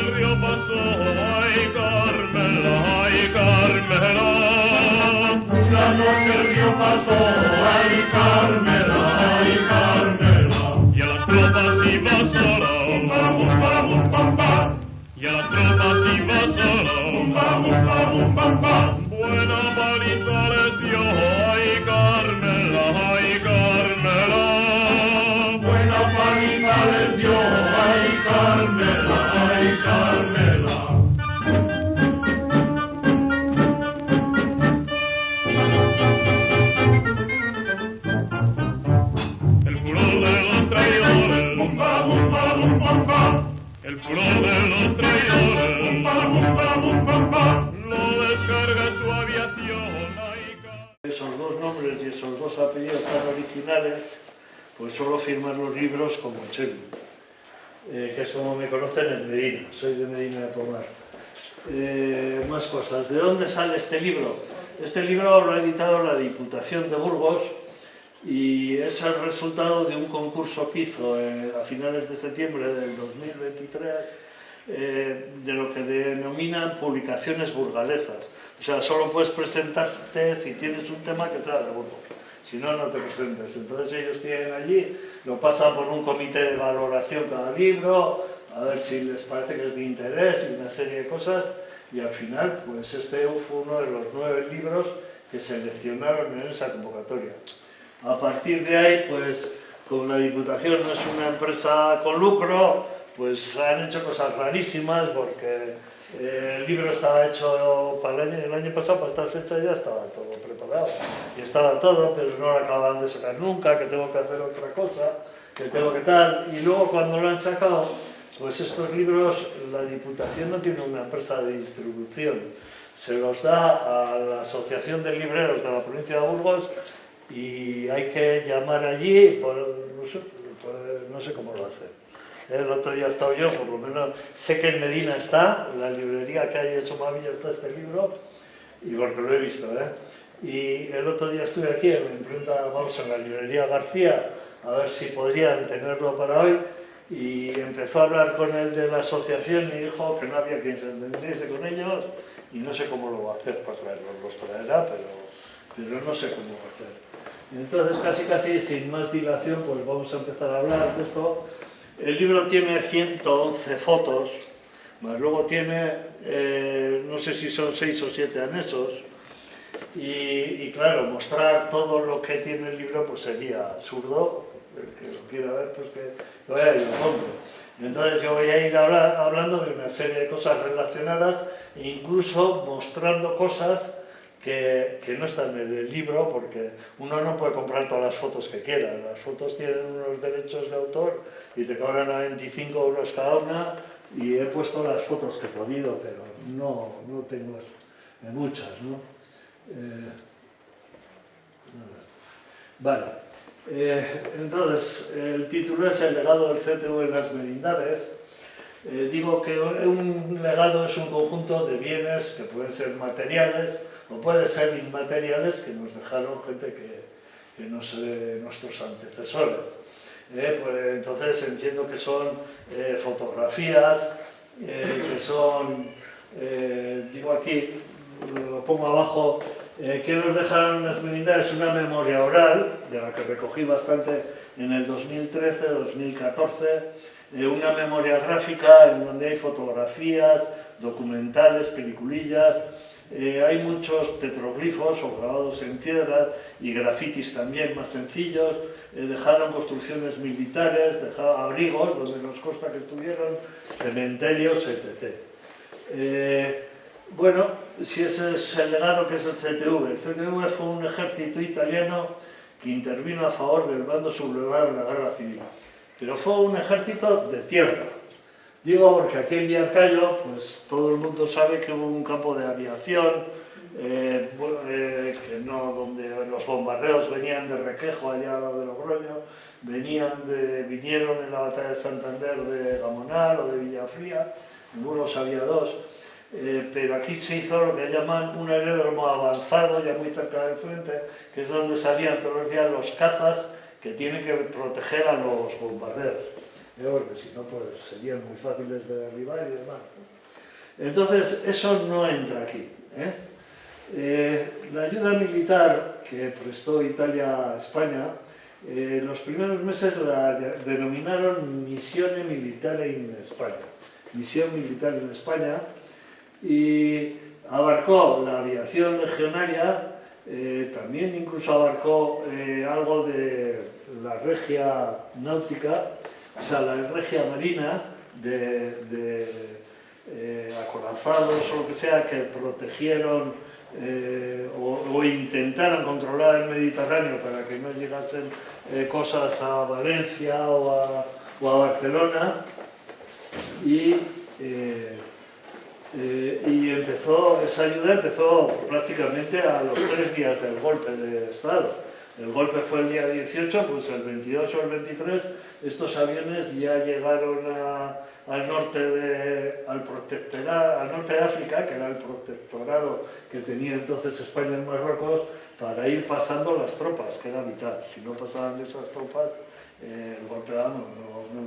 el río pasó, ay Carmela, ay Carmela. Una noche el río pasó, ay Carmela, ay Carmela. Y a las tropas iba sola, y a las tropas iba sola, buena paliza les dio, ay Carmela, ay Carmela. Buena paliza les dio, ay Carmela, ay Carmela. El furor de los traidores, el furor de los traidores, lo descarga su aviación. Esos dos nombres y esos dos apellidos tan originales, pues solo firman los libros como Chelu, que es como me conocen en Medina, soy de Medina de Pomar. Más cosas. ¿De dónde sale este libro? Este libro lo ha editado la Diputación de Burgos y es el resultado de un concurso que hizo a finales de septiembre del 2023 de lo que denominan publicaciones burgalesas. O sea, solo puedes presentarte si tienes un tema que sea de Burgos, si no, no te presentes. Entonces ellos tienen allí, lo pasan por un comité de valoración cada libro, a ver si les parece que es de interés y una serie de cosas, y al final, pues este fue uno de los 9 libros que seleccionaron en esa convocatoria. A partir de ahí, pues, como la Diputación no es una empresa con lucro, pues han hecho cosas rarísimas porque el libro estaba hecho para el año pasado, para esta fecha ya estaba todo preparado. Y estaba todo, pero no lo acaban de sacar nunca, que tengo que hacer otra cosa, que tengo que tal. Y luego cuando lo han sacado, pues estos libros, la Diputación no tiene una empresa de distribución. Se los da a la Asociación de Libreros de la provincia de Burgos y hay que llamar allí, no sé cómo lo hacen. El otro día he estado yo, por lo menos sé que en Medina está, en la librería que hay en Somavilla está este libro, y porque lo he visto, Y el otro día estuve aquí en la imprenta, vamos, en la librería García, a ver si podrían tenerlo para hoy, y empezó a hablar con el de la asociación y dijo que no había quien se entendiese con ellos, y no sé cómo lo va a hacer para traerlos, los traerá, pero no sé cómo va a hacer. Entonces, casi sin más dilación, pues vamos a empezar a hablar de esto. El libro tiene 111 fotos, más luego tiene, no sé si son 6 o 7 anexos, y claro, mostrar todo lo que tiene el libro pues sería absurdo. El que lo quiera ver, pues que lo vaya y lo compre. Entonces yo voy a ir hablando de una serie de cosas relacionadas e incluso mostrando cosas que no están en el libro, porque uno no puede comprar todas las fotos que quiera. Las fotos tienen unos derechos de autor y te cobran a 25 euros cada una, y he puesto las fotos que he podido, pero no tengo muchas, ¿no? Vale. Entonces, el título es El legado del CTV en las merindades. Digo que un legado es un conjunto de bienes que pueden ser materiales o pueden ser inmateriales que nos dejaron gente que no sé, nuestros antecesores. Pues entonces entiendo que son fotografías, que son, digo aquí, lo pongo abajo, que nos dejaron las merindades, una memoria oral, de la que recogí bastante en el 2013-2014, una memoria gráfica en donde hay fotografías, documentales, peliculillas, hay muchos petroglifos o grabados en piedra y grafitis también más sencillos, dejaron construcciones militares, dejaron abrigos donde nos consta que estuvieron, cementerios, etc. Bueno, si ese es el legado que es el CTV. El CTV fue un ejército italiano que intervino a favor del bando sublevado en la guerra civil. Pero fue un ejército de tierra. Digo porque aquí en Villarcayo, pues todo el mundo sabe que hubo un campo de aviación, donde los bombardeos venían de Requejo, allá al lado de Logroño, vinieron en la batalla de Santander de Gamonal o de Villafría, en Burgos había 2. Pero aquí se hizo lo que llaman un aeródromo avanzado, ya muy cerca del frente, que es donde salían todos los días los cazas que tienen que proteger a los bombarderos. Porque si no, pues serían muy fáciles de derribar y demás. Entonces, eso no entra aquí. La ayuda militar que prestó Italia a España, los primeros meses la denominaron Missione Militare in España, misión militar en España, y abarcó la aviación legionaria, también incluso abarcó algo de la regia náutica, o sea, la regia marina de acorazados o lo que sea, que protegieron o intentaron controlar el Mediterráneo para que no llegasen cosas a Valencia o a Barcelona, y esa ayuda empezó prácticamente a los 3 días del golpe de Estado. El golpe fue el día 18, pues el 22 o el 23 estos aviones ya llegaron al norte de África, que era el protectorado que tenía entonces España en Marruecos, para ir pasando las tropas, que era vital. Si no pasaban esas tropas, el golpe no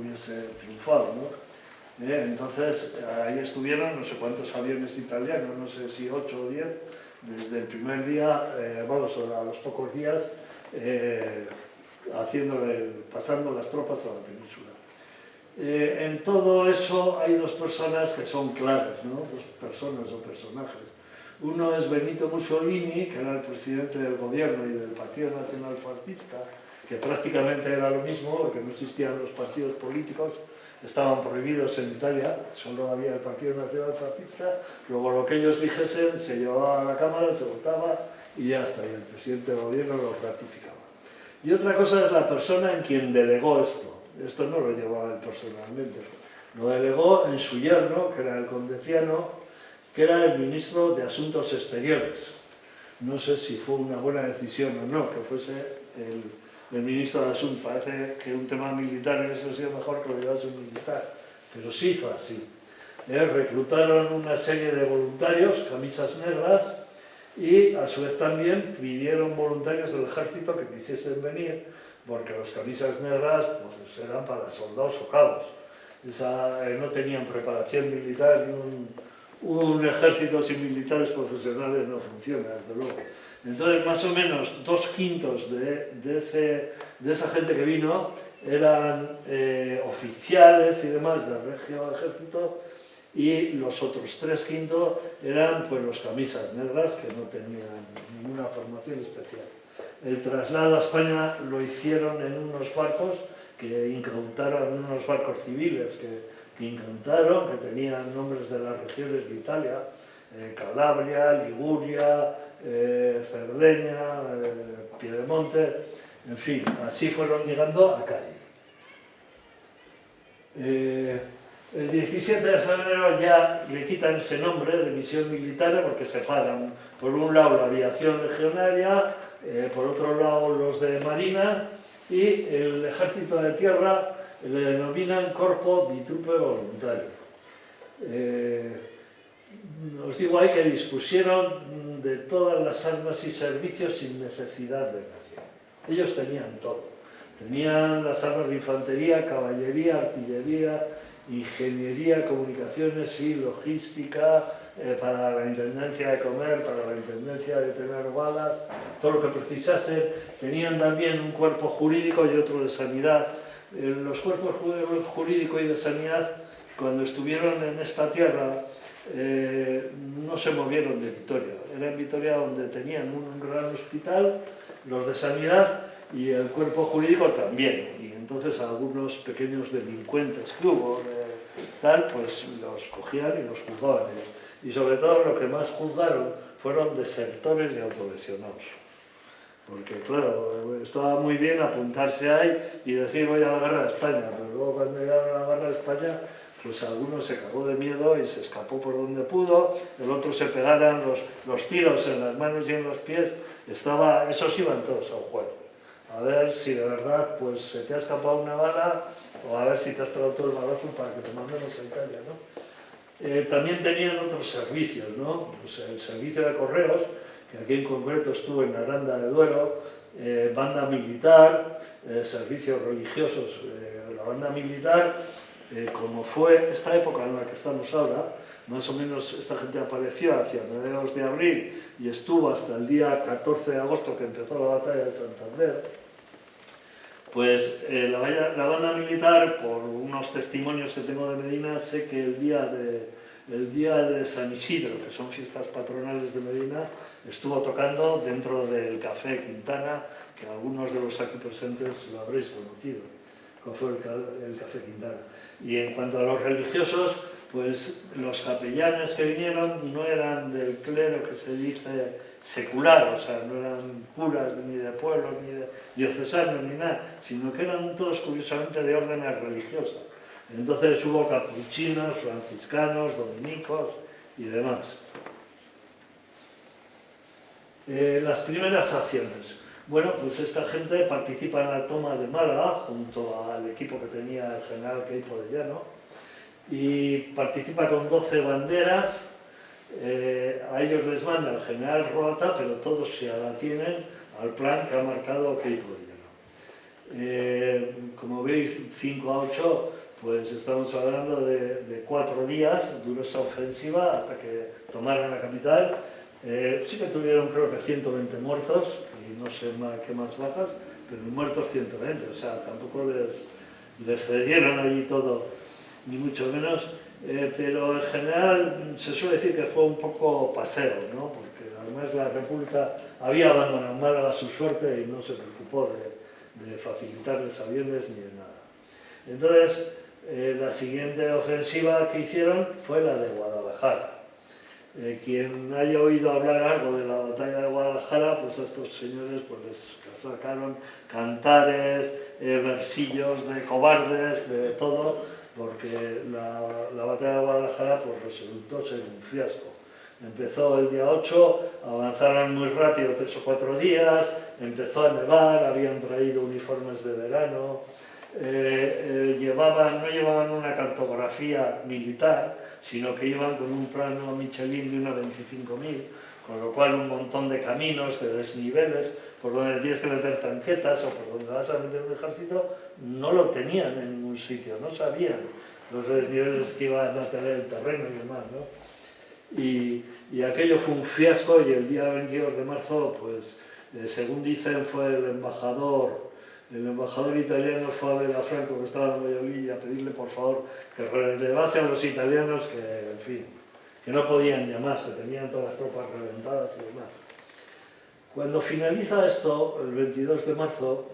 hubiese triunfado, ¿no? Entonces ahí estuvieron no sé cuántos aviones italianos, no sé si 8 o 10, desde el primer día, a los pocos días, pasando las tropas a la península. En todo eso hay 2 personas que son claves, ¿no? 2 personas o personajes. Uno es Benito Mussolini, que era el presidente del gobierno y del Partido Nacional Fascista, que prácticamente era lo mismo, porque no existían los partidos políticos, estaban prohibidos en Italia, solo había el Partido Nacional Fascista, luego lo que ellos dijesen se llevaba a la Cámara, se votaba y ya está, y el presidente del gobierno lo ratificaba. Y otra cosa es la persona en quien delegó esto no lo llevaba él personalmente, lo delegó en su yerno, que era el conde Ciano, que era el ministro de Asuntos Exteriores. No sé si fue una buena decisión o no, que fuese el ministro de Asuntos. Parece que un tema militar hubiese sido mejor que lo llevase un militar, pero sí fue así. Reclutaron una serie de voluntarios, camisas negras, y a su vez también pidieron voluntarios del ejército que quisiesen venir, porque las camisas negras pues, eran para soldados o cabos. No tenían preparación militar, y un ejército sin militares profesionales no funciona, desde luego. Entonces, más o menos 2/5 de esa gente que vino eran oficiales y demás del Regio Ejército, y los otros 3/5 eran pues, los camisas negras, que no tenían ninguna formación especial. El traslado a España lo hicieron en unos barcos que incautaron, unos barcos civiles que incautaron, que tenían nombres de las regiones de Italia, Calabria, Liguria, Cerdeña, Piedemonte, en fin, así fueron llegando a Cádiz. El 17 de febrero ya le quitan ese nombre de misión militar porque separan, por un lado, la aviación legionaria, por otro lado, los de Marina, y el ejército de tierra le denominan Corpo di Truppe Volontarie. Os digo ahí que dispusieron de todas las armas y servicios sin necesidad de nadie. Ellos tenían todo. Tenían las armas de infantería, caballería, artillería, ingeniería, comunicaciones y logística, para la intendencia de comer, para la intendencia de tener balas, todo lo que precisasen. Tenían también un cuerpo jurídico y otro de sanidad. Los cuerpos jurídico y de sanidad, cuando estuvieron en esta tierra, no se movieron de Vitoria. Era en Vitoria donde tenían un gran hospital, los de sanidad, y el cuerpo jurídico también. Y entonces algunos pequeños delincuentes que hubo, pues los cogían y los juzgaban. Y sobre todo lo que más juzgaron fueron desertores y autolesionados. Porque claro, estaba muy bien apuntarse ahí y decir voy a la guerra de España, pero luego cuando llegaron a la guerra de España, pues alguno se cagó de miedo y se escapó por donde pudo, el otro se pegaran los tiros en las manos y en los pies, esos iban todos a un juez. A ver si de verdad pues, se te ha escapado una bala, o a ver si te has pegado todo el balazo para que te mandemos a Italia, ¿no? También tenían otros servicios, ¿no? Pues el servicio de correos, que aquí en concreto estuvo en Aranda de Duero, banda militar, servicios religiosos. La banda militar, como fue esta época en la que estamos ahora, más o menos esta gente apareció hacia mediados de abril y estuvo hasta el día 14 de agosto que empezó la batalla de Santander. Pues la banda militar, por unos testimonios que tengo de Medina, sé que el día de San Isidro, que son fiestas patronales de Medina, estuvo tocando dentro del Café Quintana, que algunos de los aquí presentes lo habréis conocido, como fue el Café Quintana. Y en cuanto a los religiosos, pues los capellanes que vinieron no eran del clero que se dice secular, o sea, no eran curas ni de pueblo, ni de diocesanos, ni nada, sino que eran todos curiosamente de órdenes religiosas. Entonces hubo capuchinos, franciscanos, dominicos y demás. Las primeras acciones. Bueno, pues esta gente participa en la toma de Málaga junto al equipo que tenía el general Queipo de Llano y participa con 12 banderas. A ellos les manda el general Roata, pero todos se atienen al plan que ha marcado Queipo de Llano. Como veis, 5 a 8, pues estamos hablando de 4 días, duró esa ofensiva hasta que tomaron la capital. Sí que tuvieron, creo que 120 muertos y no sé qué más bajas, pero muertos 120, o sea, tampoco les cedieron allí todo, ni mucho menos, pero en general se suele decir que fue un poco paseo, ¿no? Porque además la República había abandonado Málaga a su suerte y no se preocupó de facilitarles aviones ni de nada. Entonces, la siguiente ofensiva que hicieron fue la de Guadalajara. Quien haya oído hablar algo de la batalla de Guadalajara, pues a estos señores pues les sacaron cantares, versillos de cobardes, de todo, porque la batalla de Guadalajara pues resultó ser un fiasco. Empezó el día 8, avanzaron muy rápido 3 o 4 días, empezó a nevar, habían traído uniformes de verano, no llevaban una cartografía militar, sino que iban con un plano Michelin de una 25.000, con lo cual un montón de caminos, de desniveles, por donde tienes que meter tanquetas o por donde vas a meter un ejército, no lo tenían en ningún sitio, no sabían los desniveles que iban a tener el terreno y demás, ¿no? Y aquello fue un fiasco y el día 22 de marzo, pues, según dicen, fue el embajador italiano fue a ver a Franco, que estaba en Valladolid, y a pedirle por favor que relevase a los italianos que, en fin, que no podían llamarse, tenían todas las tropas reventadas y demás. Cuando finaliza esto, el 22 de marzo,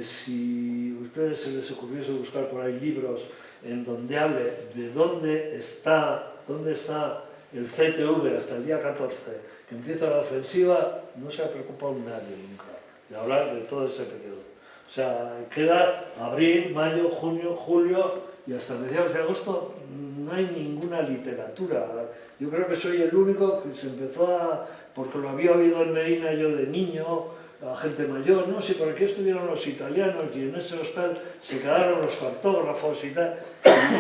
si a ustedes se les ocurriese buscar por ahí libros en donde hable de dónde está el CTV hasta el día 14, que empieza la ofensiva, no se ha preocupado nadie nunca de hablar de todo ese periodo. O sea, queda abril, mayo, junio, julio y hasta mediados de agosto no hay ninguna literatura. Yo creo que soy el único que se empezó porque lo había oído en Medina yo de niño, a gente mayor, no, si por aquí estuvieron los italianos y en ese hostal se quedaron los cartógrafos y tal,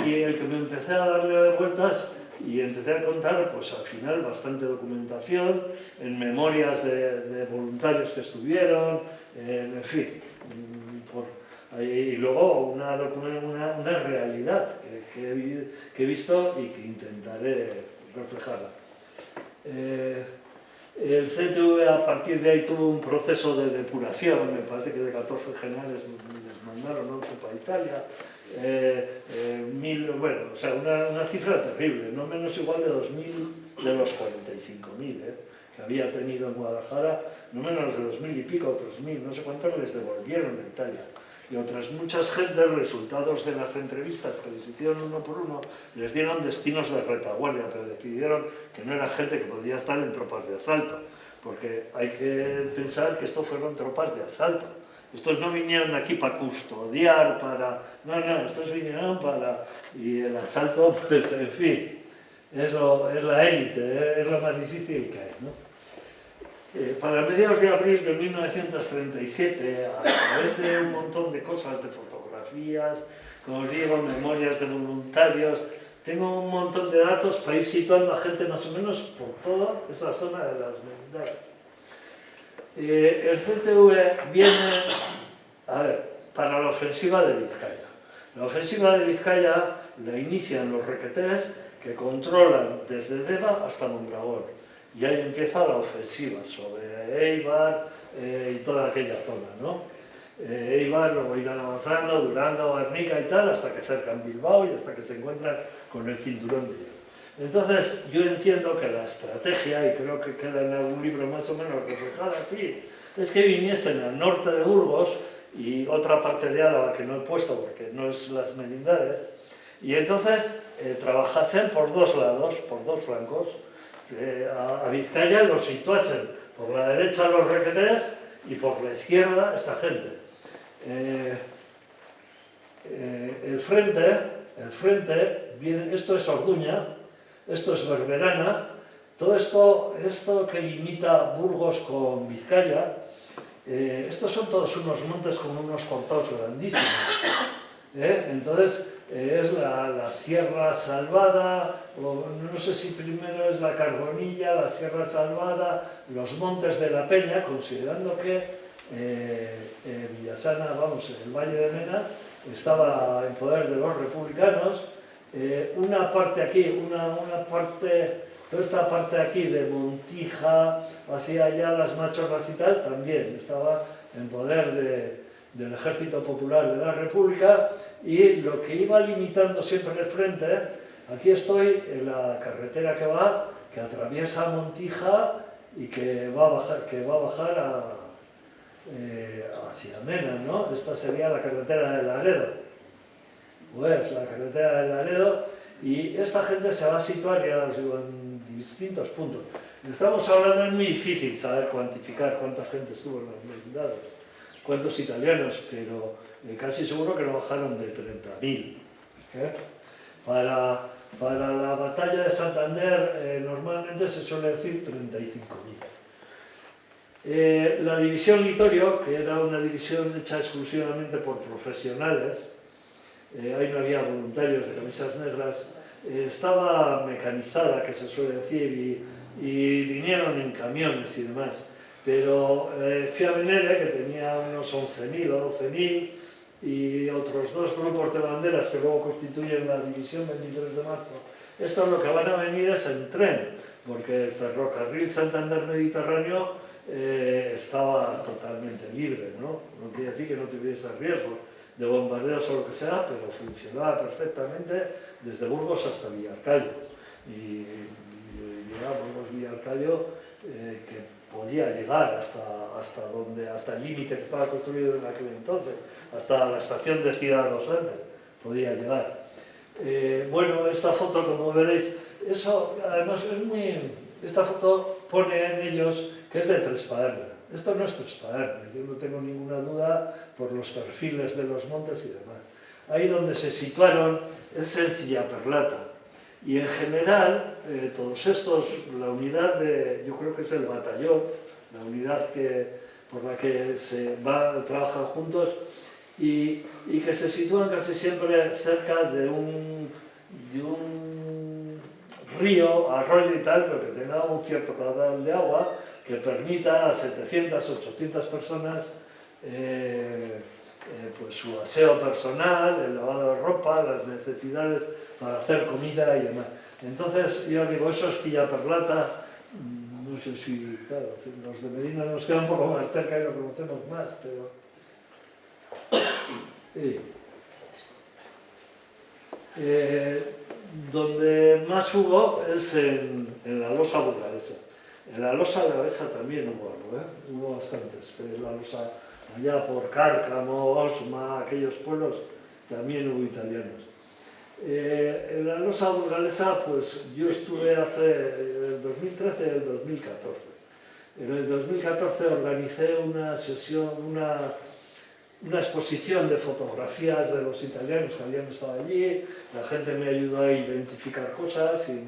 y el que me empecé a darle vueltas y empecé a contar, pues al final bastante documentación, en memorias de voluntarios que estuvieron, en fin, y luego una realidad que he visto y que intentaré reflejarla. El CTV a partir de ahí tuvo un proceso de depuración, me parece que de 14 generales les mandaron 11 para Italia, bueno, o sea, una cifra terrible, no menos igual de 2.000 de los 45.000 que había tenido en Guadalajara, no menos de 2.000 y pico, 3.000, no sé cuántos les devolvieron a Italia. Y otras muchas gentes, resultados de las entrevistas que les hicieron uno por uno, les dieron destinos de retaguardia, pero decidieron que no era gente que podía estar en tropas de asalto, porque hay que pensar que esto fueron tropas de asalto. Estos no vinieron aquí para custodiar, no, estos vinieron para... Y el asalto, pues, en fin, es la élite, es lo más difícil que hay, ¿no? Para mediados de abril de 1937, a través de un montón de cosas, de fotografías, como os digo, memorias de voluntarios, tengo un montón de datos para ir situando a gente más o menos por toda esa zona de las Merindades. El CTV viene, para la ofensiva de Vizcaya. La ofensiva de Vizcaya la inician los requetés, que controlan desde Deva hasta Mondragón. Y ahí empieza la ofensiva sobre Eibar y toda aquella zona, ¿no? Eibar, luego irán avanzando, Durango, Guernica y tal, hasta que cercan Bilbao y hasta que se encuentran con el cinturón de hielo. Entonces, yo entiendo que la estrategia, y creo que queda en algún libro más o menos reflejada así, es que viniesen al norte de Burgos y otra parte de Álava que no he puesto porque no es las Merindades, y entonces trabajasen por dos lados, por dos flancos. A Vizcaya los situasen por la derecha los requetés y por la izquierda esta gente. El frente viene, esto es Orduña, esto es Berberana, todo esto que limita Burgos con Vizcaya, estos son todos unos montes con unos cortados grandísimos. Entonces es la Sierra Salvada, o no sé si primero es la Carbonilla, la Sierra Salvada, los Montes de la Peña, considerando que Villasana, vamos, el Valle de Mena, estaba en poder de los republicanos. Una parte aquí, una parte, toda esta parte aquí de Montija, hacia allá las Machorras y tal, también estaba en poder del Ejército Popular de la República, y lo que iba limitando siempre el frente, aquí estoy en la carretera que atraviesa Montija y que va a bajar hacia Mena, ¿no? Esta sería la carretera de Laredo. Pues la carretera de Laredo, y esta gente se va a situar, ya os digo, en distintos puntos. Estamos hablando, es muy difícil saber cuantificar cuánta gente estuvo en las merindades, cuántos italianos, pero casi seguro que no bajaron de 30.000. Para la batalla de Santander normalmente se suele decir 35.000. La división Litorio, que era una división hecha exclusivamente por profesionales, ahí no había voluntarios de camisas negras, estaba mecanizada, que se suele decir, y vinieron en camiones y demás. Pero Fiavenere, que tenía unos 11.000 o 12.000, y otros dos grupos de banderas que luego constituyen la división 23 de marzo, estos lo que van a venir es en tren, porque el ferrocarril Santander-Mediterráneo estaba totalmente libre, ¿no? No quiere decir que no tuviese riesgo de bombardeos o lo que sea, pero funcionaba perfectamente desde Burgos hasta Villarcayo. Y llegaba Burgos-Villarcayo, que podía llegar hasta el límite que estaba construido en aquel entonces, hasta la estación de Ciudad Dos Santos, podía llegar. Bueno, esta foto, como veréis, eso además es muy... Esta foto pone en ellos que es de Trespaderne. Esto no es Trespaderne, yo no tengo ninguna duda por los perfiles de los montes y demás. Ahí donde se situaron es en Villaperlata. Y en general, todos estos, la unidad yo creo que es el batallón, la unidad por la que trabajan juntos, y que se sitúan casi siempre cerca de un río, arroyo y tal, pero que tenga un cierto caudal de agua que permita a 700, 800 personas pues su aseo personal, el lavado de ropa, las necesidades para hacer comida y demás. Entonces, yo digo, eso es Villaperlata, no sé si, claro, los de Medina nos quedan un poco más cerca y lo conocemos más, pero... donde más hubo es en la losa burgalesa. En la losa burgalesa también hubo algo, hubo bastantes, pero en la losa, allá por Cárcamo, Osma, aquellos pueblos, también hubo italianos. En la losa burgalesa, pues yo estuve el 2013 y el 2014. En el 2014 organicé una sesión, una exposición de fotografías de los italianos que habían estado allí. La gente me ayudó a identificar cosas y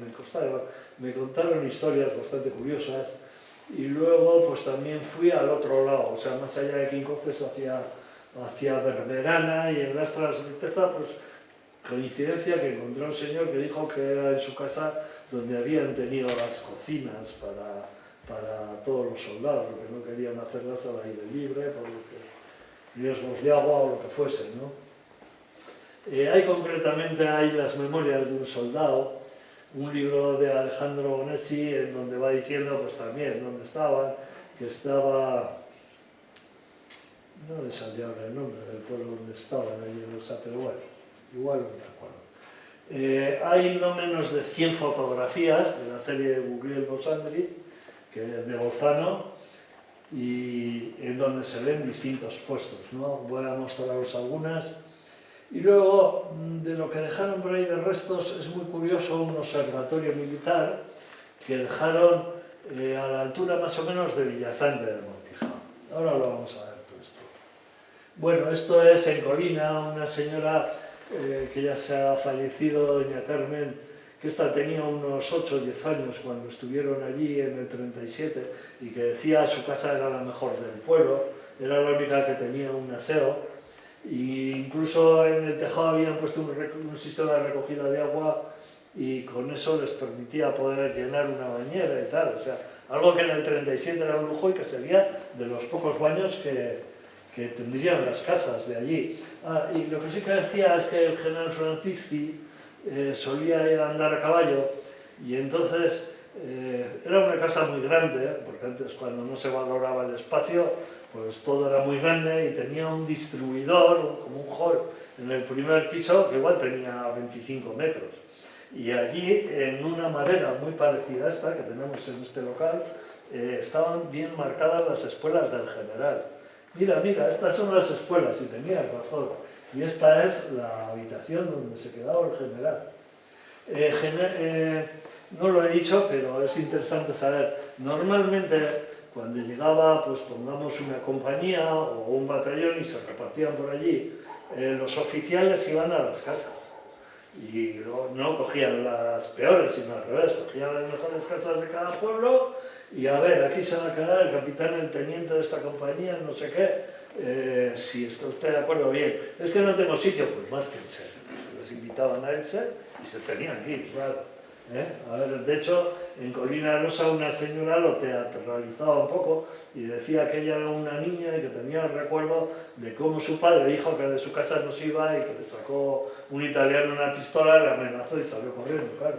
me contaron historias bastante curiosas. Y luego pues también fui al otro lado, o sea, más allá de Quincoces hacia Berberana, y en la Certeza, pues coincidencia que encontré a un señor que dijo que era en su casa donde habían tenido las cocinas para todos los soldados, porque no querían hacerlas al aire libre, por riesgos de agua o lo que fuese, ¿no? Concretamente hay las memorias de un soldado un libro de Alejandro Boneschi en donde va diciendo pues también dónde estaban, que estaba, no le salió ahora el nombre del pueblo donde estaban allí en Losa, pero bueno, igual no me acuerdo. Hay no menos de 100 fotografías de la serie de Guglielmo Sandri, que es de Bolzano, y en donde se ven distintos puestos, ¿no? Voy a mostraros algunas. Y luego, de lo que dejaron por ahí de restos, es muy curioso un observatorio militar que dejaron a la altura más o menos de Villasante del Montijao. Ahora lo vamos a ver todo esto. Bueno, esto es en Colina, una señora que ya se ha fallecido, doña Carmen, que esta tenía unos 8 o 10 años cuando estuvieron allí en el 37 y que decía su casa era la mejor del pueblo, era la única que tenía un aseo. Y incluso en el tejado habían puesto un sistema de recogida de agua y con eso les permitía poder llenar una bañera y tal. O sea, algo que en el 37 era un lujo y que sería de los pocos baños que tendrían las casas de allí. Y lo que sí que decía es que el general Francisci solía ir a andar a caballo y entonces era una casa muy grande, porque antes cuando no se valoraba el espacio pues todo era muy grande y tenía un distribuidor, como un hall, en el primer piso que igual tenía 25 metros. Y allí, en una madera muy parecida a esta que tenemos en este local, estaban bien marcadas las espuelas del general. Mira, mira, estas son las espuelas, y tenía razón. Y esta es la habitación donde se quedaba el general. No lo he dicho, pero es interesante saber. Normalmente, cuando llegaba, pues pongamos una compañía o un batallón y se repartían por allí, los oficiales iban a las casas y no cogían las peores, sino al revés, cogían las mejores casas de cada pueblo y a ver, aquí se va a quedar el capitán, el teniente de esta compañía, no sé qué, si está usted de acuerdo, bien, es que no tengo sitio, pues márchense, les invitaban a irse y se tenían que ir, claro. A ver, de hecho, en Colina de Losa una señora lo teatralizaba un poco y decía que ella era una niña y que tenía el recuerdo de cómo su padre dijo que de su casa no se iba y que le sacó un italiano una pistola, le amenazó y salió corriendo, claro.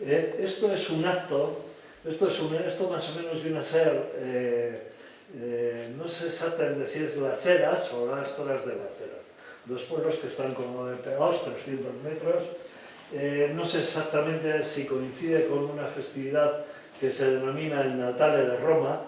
Esto es un acto, esto más o menos viene a ser, no sé exactamente si es Las Heras o Las Toras de Las Heras, dos pueblos que están como pegados 300 metros. No sé exactamente si coincide con una festividad que se denomina el Natale de Roma.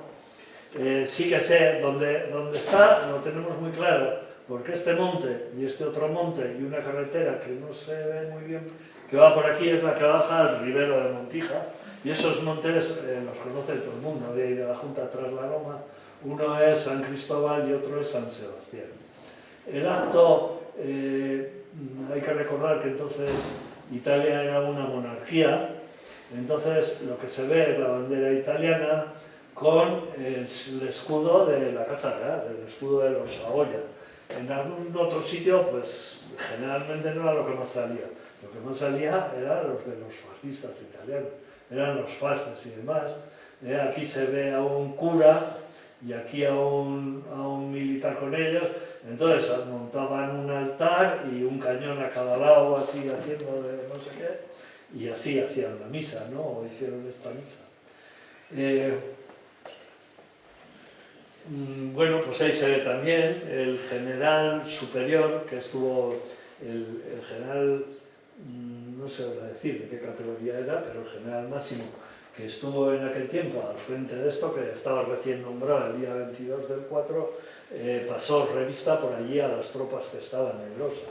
Sí que sé dónde está, lo tenemos muy claro, porque este monte y este otro monte y una carretera que no se ve muy bien, que va por aquí, es la que baja al Ribero de Montija, y esos montes los conoce todo el mundo, de ahí de la Junta tras la Loma. Uno es San Cristóbal y otro es San Sebastián. El acto, hay que recordar que entonces Italia era una monarquía, entonces lo que se ve es la bandera italiana con el escudo de la Casa Real, el escudo de los Saboya. En algún otro sitio, pues generalmente no era lo que más salía. Lo que más salía era los de los fascistas italianos, eran los fasces y demás. Aquí se ve a un cura y aquí a un militar con ellos. Entonces montaban un altar y un cañón a cada lado, así haciendo de no sé qué, y así hacían la misa, ¿no? O hicieron esta misa. Bueno, pues ahí se ve también el general superior, que estuvo, el general, no sé decir de qué categoría era, pero el general máximo, que estuvo en aquel tiempo al frente de esto, que estaba recién nombrado el día 22 del 4, pasó revista por allí a las tropas que estaban en Losa.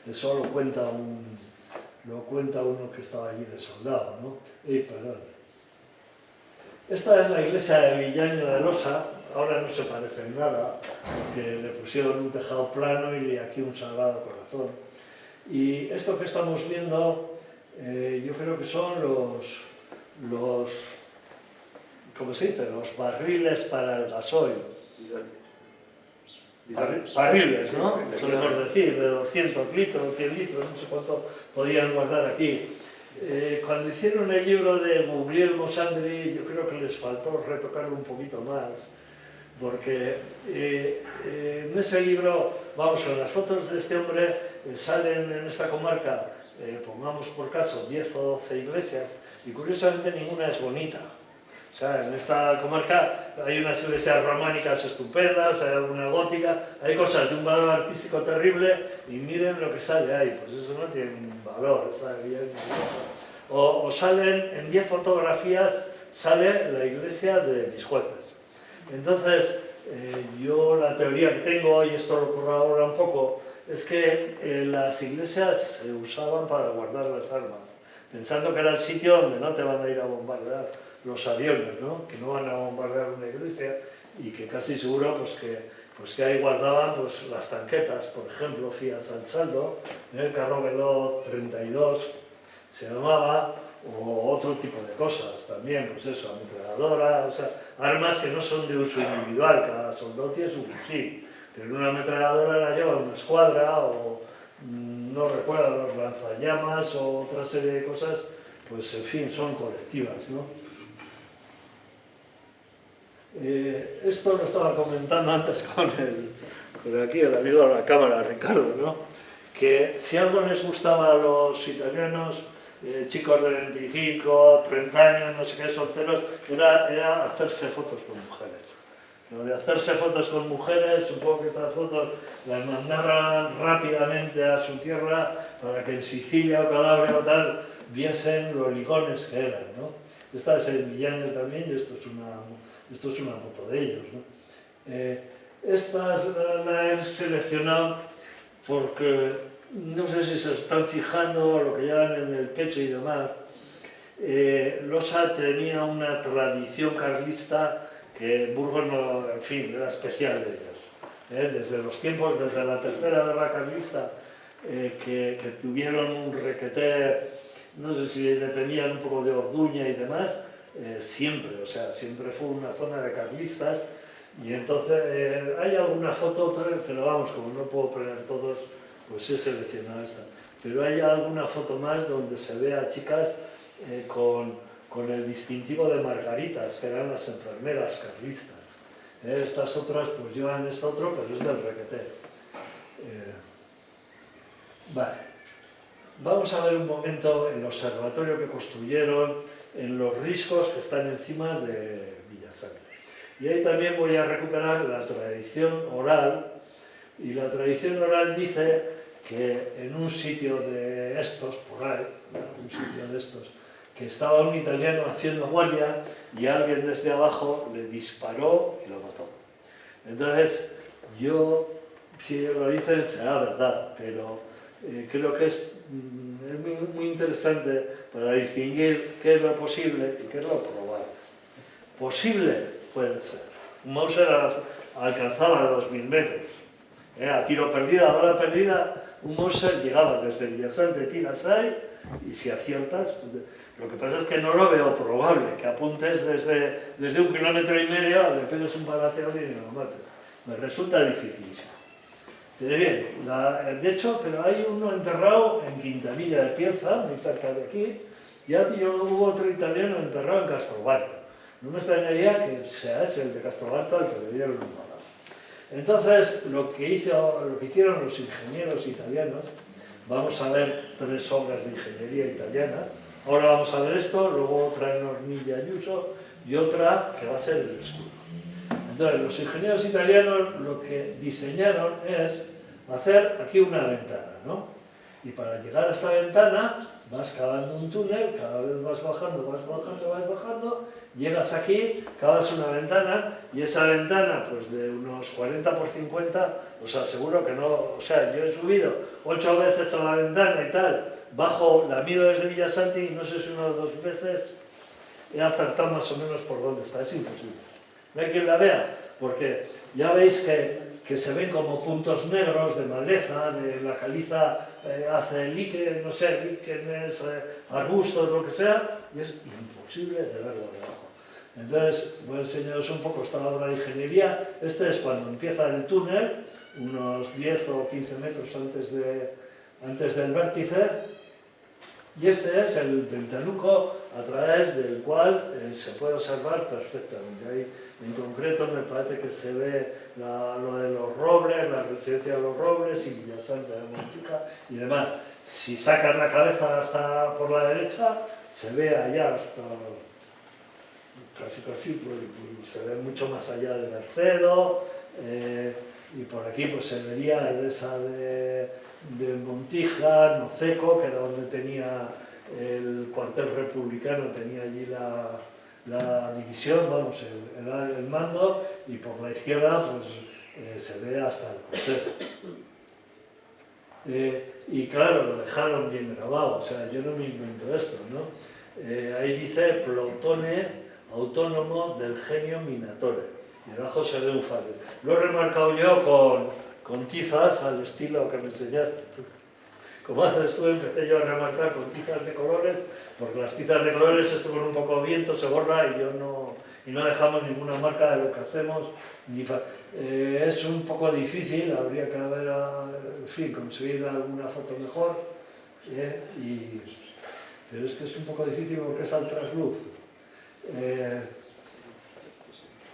Eso lo cuenta uno que estaba allí de soldado, ¿no? Perdón. Esta es la iglesia de Villaño de Losa, ahora no se parece en nada, porque le pusieron un tejado plano y aquí un Sagrado Corazón. Y esto que estamos viendo, yo creo que son los ¿cómo se dice? Los barriles para el gasoil. Barriles, ¿no? Solemos decir, de 200 litros, 100 litros, no sé cuánto podían guardar aquí. Cuando hicieron el libro de Guglielmo Sandri, yo creo que les faltó retocarlo un poquito más, porque en ese libro, vamos, en las fotos de este hombre salen en esta comarca pongamos por caso 10 o 12 iglesias, y curiosamente ninguna es bonita. O sea, en esta comarca hay unas iglesias románicas estupendas, hay alguna gótica, hay cosas de un valor artístico terrible, y miren lo que sale ahí, pues eso no tiene un valor, está bien. O salen, en 10 fotografías, sale la iglesia de mis jueces. Entonces, yo la teoría que tengo, y esto lo corrobora un poco, es que las iglesias se usaban para guardar las armas, pensando que era el sitio donde no te van a ir a bombardear los aviones, ¿no? Que no van a bombardear una iglesia, y que casi seguro pues que ahí guardaban pues, las tanquetas, por ejemplo, Fiat San Saldo, el carro Veló 32 se llamaba, o otro tipo de cosas también, pues eso, ametralladora, o sea, armas que no son de uso individual, cada soldado tiene su fusil, pero una ametralladora la lleva una escuadra, o no recuerdo, los lanzallamas, o otra serie de cosas, pues en fin, son colectivas, ¿no? Esto lo estaba comentando antes con aquí el amigo de la cámara, Ricardo, ¿no? Que si algo les gustaba a los italianos, chicos de 25, 30 años, no sé qué, solteros, era hacerse fotos con mujeres. Lo de hacerse fotos con mujeres, supongo que estas fotos las mandaran rápidamente a su tierra para que en Sicilia o Calabria o tal viesen los ligones que eran, ¿no? Esta es el Millán también, y esto es una foto de ellos, ¿no? Estas la he seleccionado porque no sé si se están fijando lo que llevan en el pecho y demás. Losa tenía una tradición carlista que Burgos, no, en fin, era especial de ellos. Desde los tiempos, desde la tercera guerra carlista, que tuvieron un requeté, no sé si dependían un poco de Orduña y demás, siempre, o sea, siempre fue una zona de carlistas, y entonces hay alguna foto, pero vamos, como no puedo poner todos, pues he seleccionado esta. Pero hay alguna foto más donde se ve a chicas con el distintivo de margaritas, que eran las enfermeras carlistas. Estas otras pues llevan esto otro, pero es del requeté. Vale. Vamos a ver un momento el observatorio que construyeron en los riscos que están encima de Villasante. Y ahí también voy a recuperar la tradición oral, y la tradición oral dice que en un sitio de estos, por ahí, un sitio de estos, que estaba un italiano haciendo guardia y alguien desde abajo le disparó y lo mató. Entonces, yo, si lo dicen, será verdad, pero creo que es muy interesante para distinguir qué es lo posible y qué es lo probable. Posible puede ser. Un Mauser alcanzaba 2000 metros. A tiro perdida, a bala perdida, un Mauser llegaba desde Villasante, tiras ahí, y si aciertas, pues, lo que pasa es que no lo veo probable, que apuntes desde 1,5 kilómetros, le pegues un balazo y lo mates. Me resulta dificilísimo. Pero bien, de hecho, pero hay uno enterrado en Quintanilla de Pienza, muy cerca de aquí, y hubo otro italiano enterrado en Castrobarto. No me extrañaría que sea ese el de Castrobarto al que le dieron un balazo. Entonces, lo que hicieron los ingenieros italianos, vamos a ver 3 obras de ingeniería italiana. Ahora vamos a ver esto, luego otra en Hornilla Ayuso y otra que va a ser el escudo. Entonces, los ingenieros italianos lo que diseñaron es hacer aquí una ventana, ¿no? Y para llegar a esta ventana vas cavando un túnel, cada vez vas bajando, llegas aquí, cavas una ventana, y esa ventana, pues de unos 40 por 50, os aseguro que no, o sea, yo he subido 8 veces a la ventana y tal, bajo, la miro desde Villasanti y no sé si 1 o 2 veces he acertado más o menos por dónde está, es imposible. No hay quien la vea, porque ya veis que se ven como puntos negros de maleza, de la caliza hace líquen, no sé, líquenes, arbustos, lo que sea, y es imposible de verlo debajo. Entonces, voy a enseñaros un poco esta obra de ingeniería. Este es cuando empieza el túnel, unos 10 o 15 metros antes del vértice, Y este es el ventanuco a través del cual se puede observar perfectamente. Ahí, en concreto, me parece que se ve lo de los robles, la residencia de los robles y Villasanta de Montija y demás. Si sacas la cabeza hasta por la derecha, se ve allá hasta casi pues se ve mucho más allá de Mercedo, y por aquí pues se vería esa de Montija, Noceco, que era donde tenía el cuartel republicano, tenía allí la división, vamos, el mando, y por la izquierda pues se ve hasta el crucero. Y claro, lo dejaron bien grabado, o sea, yo no me invento esto, ¿no? Ahí dice Plotone autónomo del genio Minatore, y debajo se ve un faro. Lo he remarcado yo con tizas al estilo que me enseñaste tú. Como haces tú, empecé yo a remarcar con tizas de colores, porque las tizas de colores, esto con un poco de viento se borra y no dejamos ninguna marca de lo que hacemos. Es un poco difícil, habría que haber, en fin, conseguir alguna foto mejor, pero es que es un poco difícil porque es al trasluz.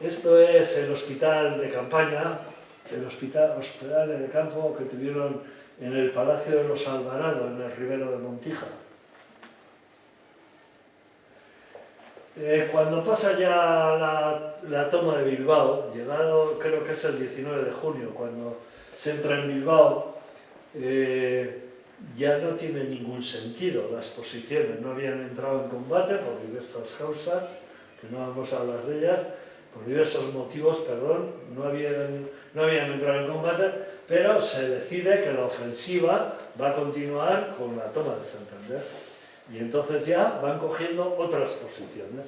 Esto es el hospital de campaña, el hospital de campo que tuvieron en el Palacio de los Alvarado, en el Ribero de Montija. Cuando pasa ya la toma de Bilbao, llegado creo que es el 19 de junio, cuando se entra en Bilbao, ya no tiene ningún sentido las posiciones, no habían entrado en combate por diversas causas, que no vamos a hablar de ellas, por diversos motivos, perdón, no habían entrado en combate, pero se decide que la ofensiva va a continuar con la toma de Santander. Y entonces ya van cogiendo otras posiciones.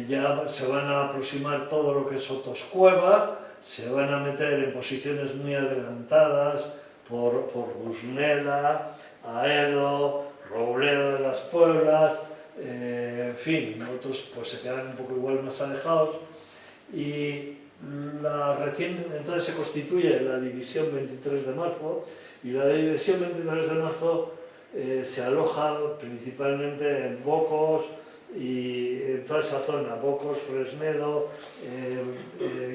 Ya se van a aproximar todo lo que es Otoscueva, se van a meter en posiciones muy adelantadas por Busnela, Aedo, Robledo de las Pueblas, en fin, otros pues se quedan un poco igual más alejados. Y entonces se constituye la División 23 de marzo, y la División 23 de marzo se aloja principalmente en Bocos y en toda esa zona, Bocos, Fresnedo,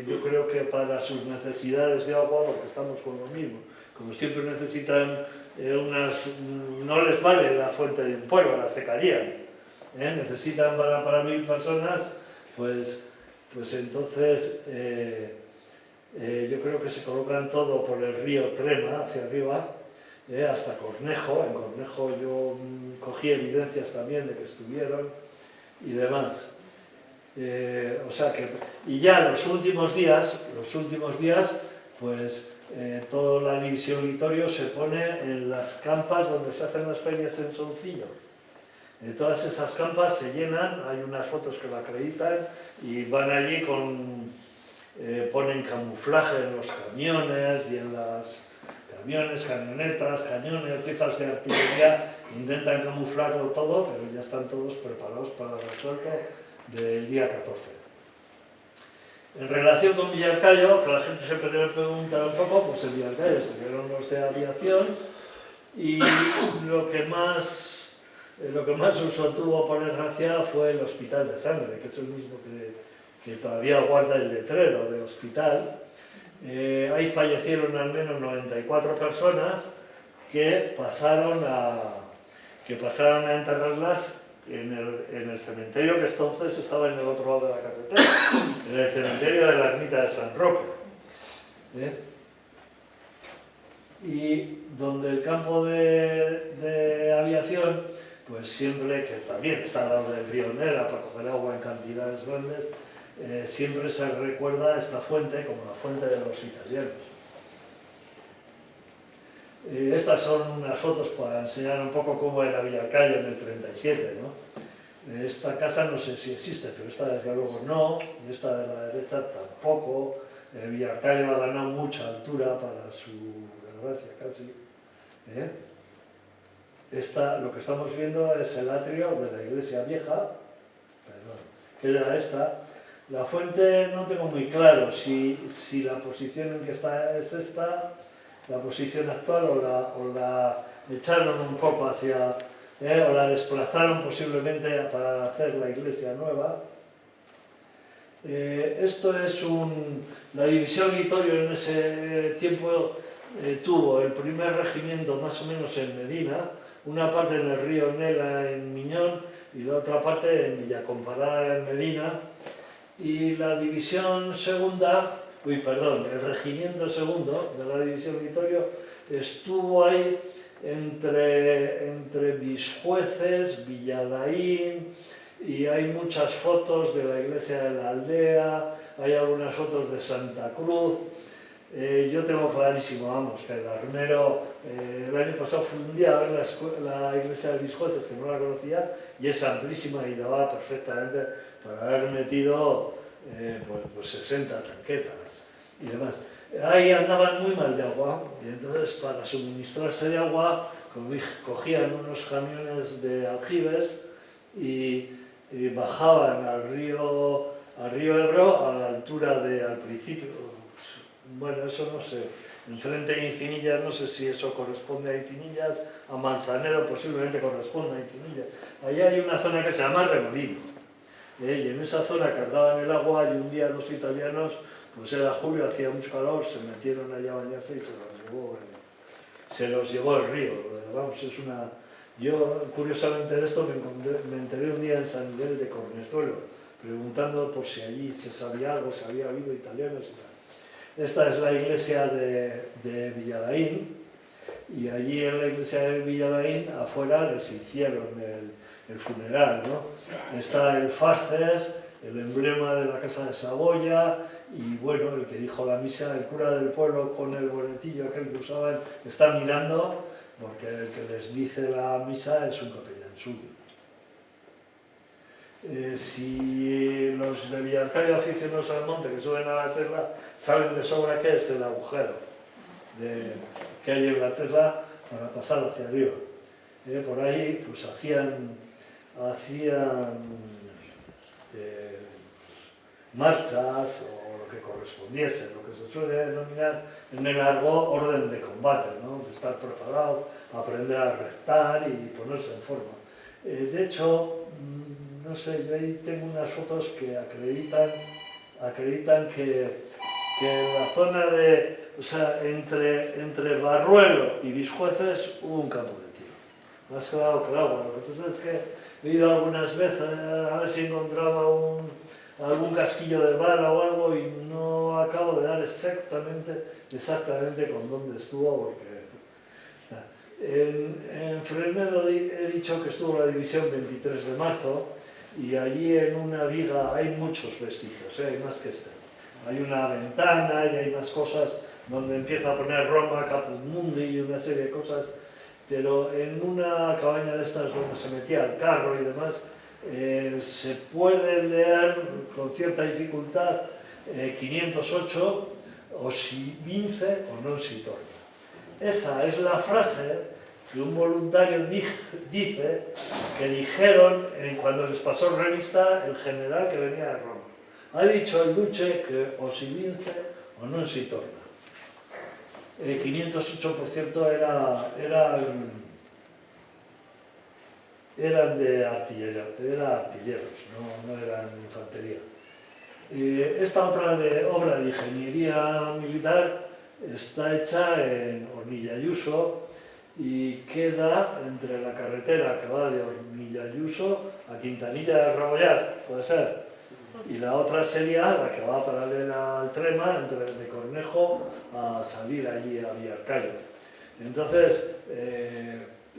yo creo que para sus necesidades de agua, porque estamos con lo mismo, como siempre necesitan no les vale la fuente de un pueblo, la secarían, necesitan para 1000 personas, pues entonces yo creo que se colocan todo por el río Trema hacia arriba, hasta Cornejo. En Cornejo yo cogí evidencias también de que estuvieron y demás. O sea que, y ya los últimos días, pues toda la división Litorio se pone en las campas donde se hacen las ferias en Soncillo. Todas esas campas se llenan, hay unas fotos que lo acreditan, y van allí ponen camuflaje en los camiones y en las camionetas, cañones, piezas de artillería, intentan camuflarlo todo, pero ya están todos preparados para el asalto del día 14. En relación con Villarcayo, que la gente siempre me pregunta un poco, pues en Villarcayo estuvieron los de aviación, y lo que más uso tuvo, por desgracia, fue el Hospital de Sangre, que es el mismo que todavía guarda el letrero de hospital. Ahí fallecieron al menos 94 personas que pasaron a enterrarlas en el cementerio, que entonces estaba en el otro lado de la carretera, en el cementerio de la ermita de San Roque. Y donde el campo de aviación, pues siempre, que también está al lado del río Nera para coger agua en cantidades grandes, siempre se recuerda esta fuente como la fuente de los italianos. Estas son unas fotos para enseñar un poco cómo era Villarcayo en el 37, ¿no? Esta casa no sé si existe, pero esta desde luego no, y esta de la derecha tampoco. Villarcayo ha ganado mucha altura para su desgracia casi. Lo que estamos viendo es el atrio de la iglesia vieja, que era esta. La fuente no tengo muy claro si la posición en que está es esta, la posición actual, o echaron un poco hacia, o la desplazaron posiblemente para hacer la iglesia nueva. Esto es la división Litorio en ese tiempo tuvo el primer regimiento más o menos en Medina, una parte en el río Nela en Miñón y la otra parte en Villacomparada en Medina, y la división segunda, el regimiento segundo de la división Litorio estuvo ahí entre Bisjueces, Villalaín, y hay muchas fotos de la iglesia de la aldea, hay algunas fotos de Santa Cruz. Yo tengo clarísimo, vamos, que el armero, el año pasado fui un día a ver la iglesia de Bisjueces, que no la conocía, y es amplísima y daba perfectamente para haber metido pues 60 tanquetas y demás. Ahí andaban muy mal de agua, y entonces para suministrarse de agua cogían unos camiones de aljibes y bajaban al río Ebro a la altura al principio, bueno, eso no sé, enfrente de Incinillas, no sé si eso corresponde a Incinillas, a Manzanero posiblemente corresponde a Incinillas. Allí hay una zona que se llama Remolino, y en esa zona cargaban el agua y un día dos italianos, pues era julio, hacía mucho calor, se metieron allá a bañarse y se los llevó el río. Vamos, yo, curiosamente de esto me enteré un día en San Miguel de Cornezuelo, preguntando por si allí se sabía algo, si había habido italianos. Esta es la iglesia de Villalaín, y allí en la iglesia de Villalaín, afuera, les hicieron el funeral, ¿no? Está el fasces, el emblema de la Casa de Saboya, y bueno, el que dijo la misa, el cura del pueblo con el boletillo aquel que usaban, está mirando, porque el que les dice la misa es un capellán suyo. Si los de Villarcayo aficionados al monte que suben a la Tesla saben de sobra qué es el agujero que hay en la Tesla para pasar hacia arriba. Por ahí pues hacían marchas o lo que correspondiese, lo que se suele denominar en el argot orden de combate, ¿no? De estar preparado, aprender a rectar y ponerse en forma. De hecho, no sé, yo ahí tengo unas fotos que acreditan que en la zona entre Barruelo y Bisjueces hubo un campo de tiro. Más claro que el agua. Lo que pasa es que he ido algunas veces a ver si encontraba algún casquillo de bala o algo y no acabo de dar exactamente con dónde estuvo, porque en Frenedo he dicho que estuvo la división 23 de marzo, y allí en una viga hay muchos vestigios, hay más que este. Hay una ventana y hay más cosas donde empieza a poner Roma, Caput Mundi y una serie de cosas, pero en una cabaña de estas donde se metía el carro y demás, se puede leer con cierta dificultad 508, o si vince o non si torna. Esa es la frase que un voluntario dice que dijeron cuando les pasó revista el general que venía de Roma. Ha dicho el duce que o si vince o non si torna. 508, por cierto, eran de artilleros, no eran infantería. Esta otra obra de ingeniería militar está hecha en Hornillayuso y queda entre la carretera que va de Hornillayuso a Quintanilla del Rebollar, puede ser, y la otra sería la que va paralela al Trema, de Cornejo a salir allí a Villarcayo. Entonces,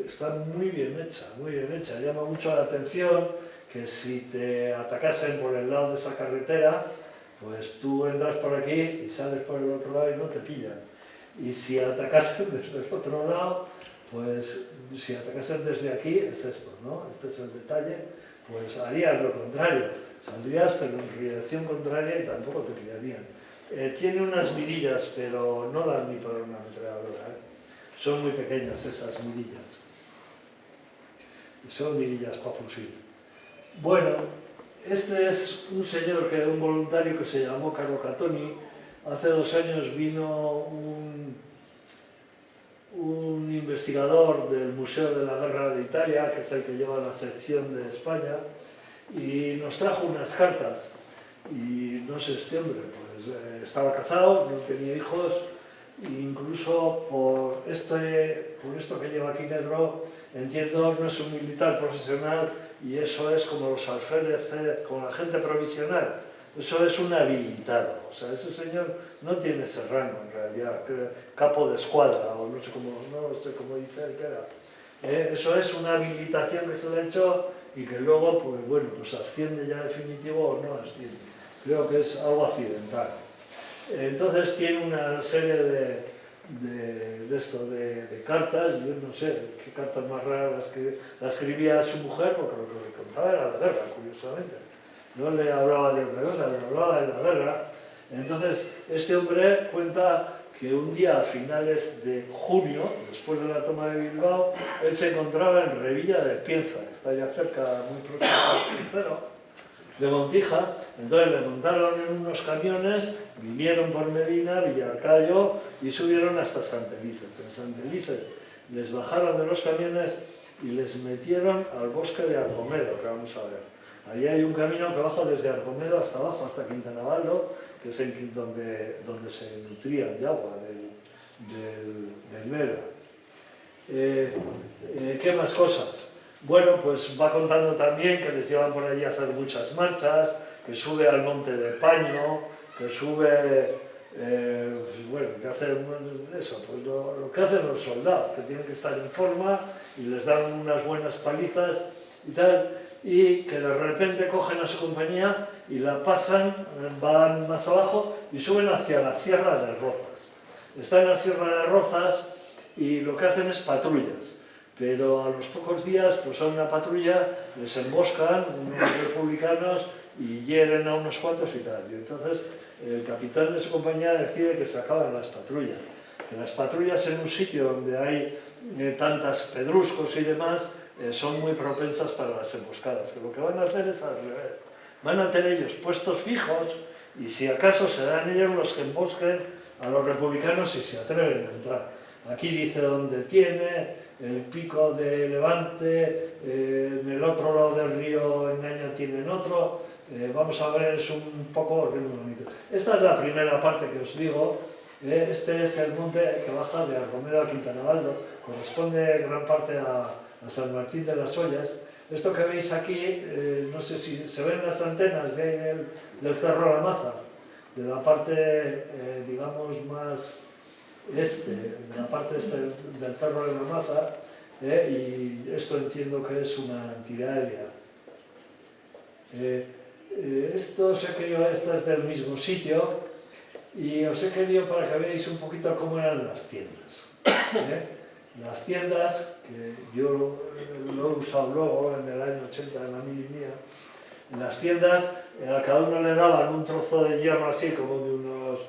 está muy bien hecha, llama mucho la atención que si te atacasen por el lado de esa carretera, pues tú entras por aquí y sales por el otro lado y no te pillan. Y si atacasen desde el otro lado, pues si atacasen desde aquí, es esto, ¿no? Este es el detalle, pues harías lo contrario, saldrías pero en dirección contraria y tampoco te pillarían. Tiene unas mirillas, pero no dan ni para una ametralladora, son muy pequeñas esas mirillas. Son mirillas para fusil. Bueno, este es un señor un voluntario que se llamó Carlo Catoni. Hace 2 años vino un investigador del Museo de la Guerra de Italia, que es el que lleva la sección de España, y nos trajo unas cartas. Y no sé, este hombre pues, estaba casado, no tenía hijos, e incluso por esto que lleva aquí negro, entiendo, no es un militar profesional, y eso es como los alféreces, como la gente provisional. Eso es un habilitado, o sea, ese señor no tiene ese rango en realidad, capo de escuadra, o no sé cómo dice él que era. Eso es una habilitación que se le ha hecho y que luego, pues bueno, pues asciende ya definitivo o no asciende. Creo que es algo accidental. Entonces tiene una serie de cartas, yo no sé qué cartas más raras las escribía a su mujer, porque lo que le contaba era la guerra, curiosamente. No le hablaba de otra cosa, le hablaba de la guerra. Entonces, este hombre cuenta que un día a finales de junio, después de la toma de Bilbao, él se encontraba en Revilla de Pienza, que está ya cerca, muy próximo al crucero, de Montija. Entonces le montaron en unos camiones, vinieron por Medina, Villarcayo y subieron hasta Santelices. En Santelices les bajaron de los camiones y les metieron al bosque de Argomedo, que vamos a ver. Allí hay un camino que baja desde Argomedo hasta abajo, hasta Quintanabaldo, que es donde se nutrían de agua del Mera. ¿Qué más cosas? Bueno, pues va contando también que les llevan por allí a hacer muchas marchas, que sube al monte de Paño, que sube, bueno, que hacen eso, pues lo que hacen los soldados, que tienen que estar en forma y les dan unas buenas palizas y tal, y que de repente cogen a su compañía y la pasan, van más abajo y suben hacia la Sierra de Rozas. Están en la Sierra de Rozas y lo que hacen es patrullas. Pero a los pocos días, pues a una patrulla les emboscan unos republicanos y hieren a unos cuantos y tal. Y entonces el capitán de su compañía decide que se acaban las patrullas. Que las patrullas en un sitio donde hay tantas pedruscos y demás son muy propensas para las emboscadas. Que lo que van a hacer es al revés. Van a tener ellos puestos fijos y si acaso serán ellos los que embosquen a los republicanos si se atreven a entrar. Aquí dice dónde tiene, el pico de Levante, en el otro lado del río Engaña tienen otro. Vamos a ver, es un poco muy bonito. Esta es la primera parte que os digo. Este es el monte que baja de Argomedo a Quintanabaldo, corresponde gran parte a San Martín de las Ollas. Esto que veis aquí, no sé si se ven las antenas de ahí del Cerro La Maza, de la parte, digamos, más de la parte del Cerro de la Maza, y esto entiendo que es una antiaérea. Esto es del mismo sitio y os he querido para que veáis un poquito cómo eran las tiendas. Las tiendas, que yo lo he usado luego en el año 80 en la mili mía, las tiendas a cada uno le daban un trozo de hierro así como de unos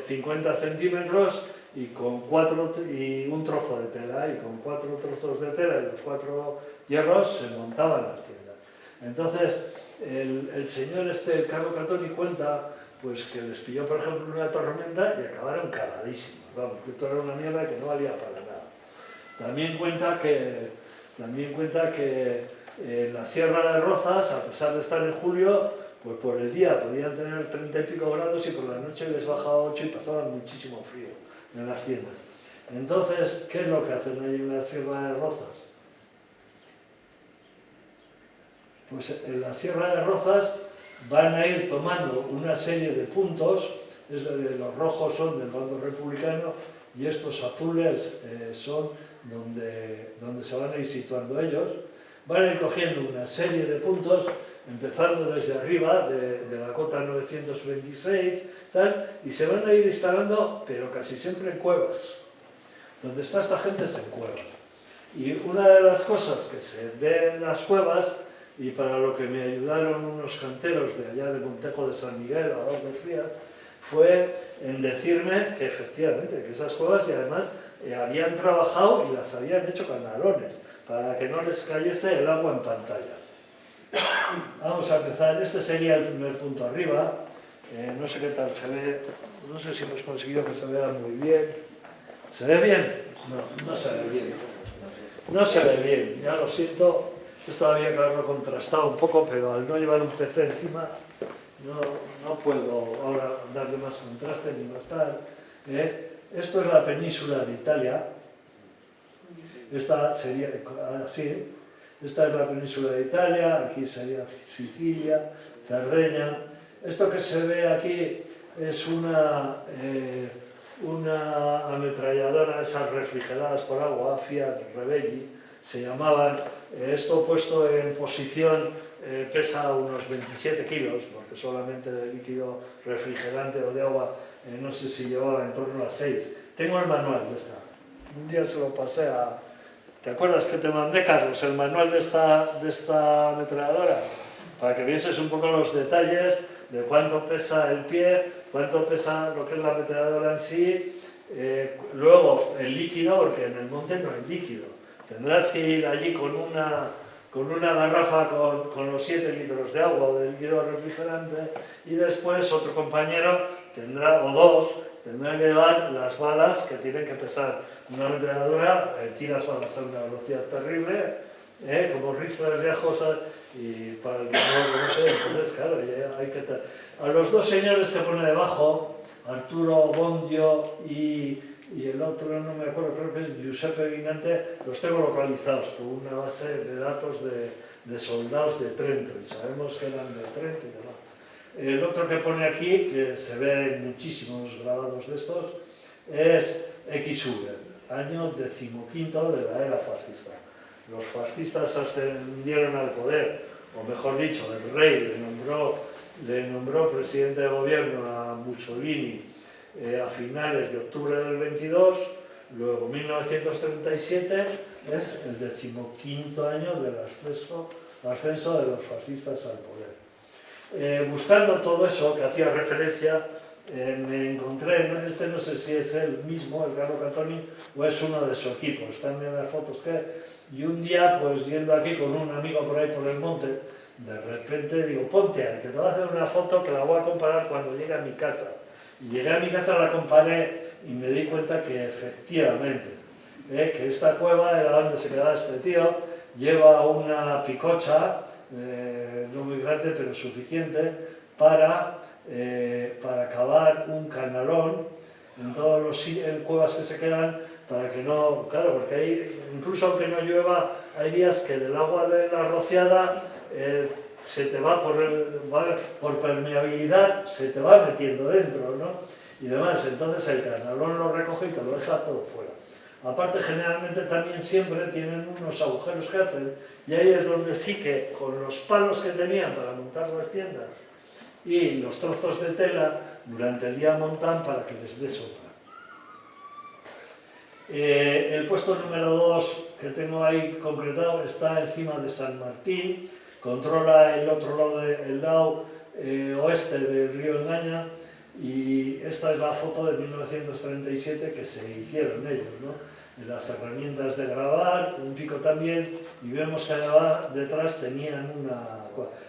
50 centímetros y un trozo de tela, y con 4 trozos de tela y los 4 hierros se montaban las tiendas. Entonces el señor el Carlo Catoni cuenta pues que les pilló por ejemplo una tormenta y acabaron caladísimos, vamos, que esto era una mierda que no valía para nada. También cuenta que en la Sierra de Rozas, a pesar de estar en julio, pues por el día podían tener 30 y pico grados y por la noche les bajaba 8 y pasaban muchísimo frío en las tiendas. Entonces, ¿qué es lo que hacen ahí en la Sierra de Rozas? Pues en la Sierra de Rozas van a ir tomando una serie de puntos, los rojos son del bando republicano y estos azules son donde se van a ir situando ellos. Van a ir cogiendo una serie de puntos, empezando desde arriba, de la cota 926, tal, y se van a ir instalando, pero casi siempre en cuevas. Donde está esta gente es en cuevas. Y una de las cosas que se ve en las cuevas, y para lo que me ayudaron unos canteros de allá de Montejo de San Miguel, a Dos de Frías, fue en decirme que efectivamente, que esas cuevas, y además habían trabajado y las habían hecho canalones, para que no les cayese el agua en pantalla. Vamos a empezar. Este sería el primer punto arriba. No sé qué tal se ve, no sé si hemos conseguido que se vea muy bien. ¿Se ve bien? No se ve bien. No se ve bien, ya lo siento. Esto había que haberlo contrastado un poco, pero al no llevar un PC encima, no puedo ahora darle más contraste ni más tal. Esto es la península de Italia. Esta sería así. Esta es la península de Italia, aquí sería Sicilia, Cerdeña. Esto que se ve aquí es una ametralladora de esas refrigeradas por agua, Fiat Rebelli, se llamaban. Esto puesto en posición pesa unos 27 kilos, porque solamente de líquido refrigerante o de agua no sé si llevaba en torno a 6. Tengo el manual de esta. Un día se lo pasé a... ¿Te acuerdas que te mandé, Carlos, el manual de esta ametralladora? Para que vieses un poco los detalles de cuánto pesa el pie, cuánto pesa lo que es la ametralladora en sí, luego el líquido, porque en el monte no hay líquido. Tendrás que ir allí con una garrafa con los 7 litros de agua o de líquido refrigerante, y después otro compañero tendrá, o dos, tendrán que llevar las balas que tienen que pesar. Una ametralladora tiras balas a una velocidad terrible, como Richter de viejos, y para el que no lo sé, entonces claro, ya hay que... A los dos señores que pone debajo, Arturo Bondio y el otro, no me acuerdo, creo que es Giuseppe Vinante, los tengo localizados por una base de datos de soldados de Trento, y sabemos que eran de Trento y demás. El otro que pone aquí, que se ve en muchísimos grabados de estos, es XV, año 15º de la era fascista. Los fascistas ascendieron al poder, o mejor dicho, el rey le nombró presidente de gobierno a Mussolini a finales de octubre del 22, luego 1937 es el 15º año del ascenso de los fascistas al poder. Buscando todo eso que hacía referencia, me encontré, no sé si es él mismo, el Carlo Catoni, o es uno de su equipo, están en las fotos y un día, pues yendo aquí con un amigo por ahí por el monte, de repente digo, ponte ahí, que te voy a hacer una foto que la voy a comparar cuando llegue a mi casa. Y llegué a mi casa, la comparé y me di cuenta que efectivamente, que esta cueva era donde se quedaba este tío, lleva una picocha, no muy grande pero suficiente, para cavar un canalón en todas las cuevas que se quedan, para que no, claro, porque ahí, incluso aunque no llueva, hay días que del agua de la rociada se te va por permeabilidad, se te va metiendo dentro, ¿no? Y demás, entonces el canalón lo recoge y te lo deja todo fuera. Aparte, generalmente también siempre tienen unos agujeros que hacen, y ahí es donde sí que con los palos que tenían para montar las tiendas y los trozos de tela, durante el día montan para que les dé sombra. El puesto número 2 que tengo ahí concretado está encima de San Martín, controla el otro lado, el lado oeste del río Engaña, y esta es la foto de 1937 que se hicieron ellos, ¿no? Las herramientas de grabar, un pico también, y vemos que detrás tenían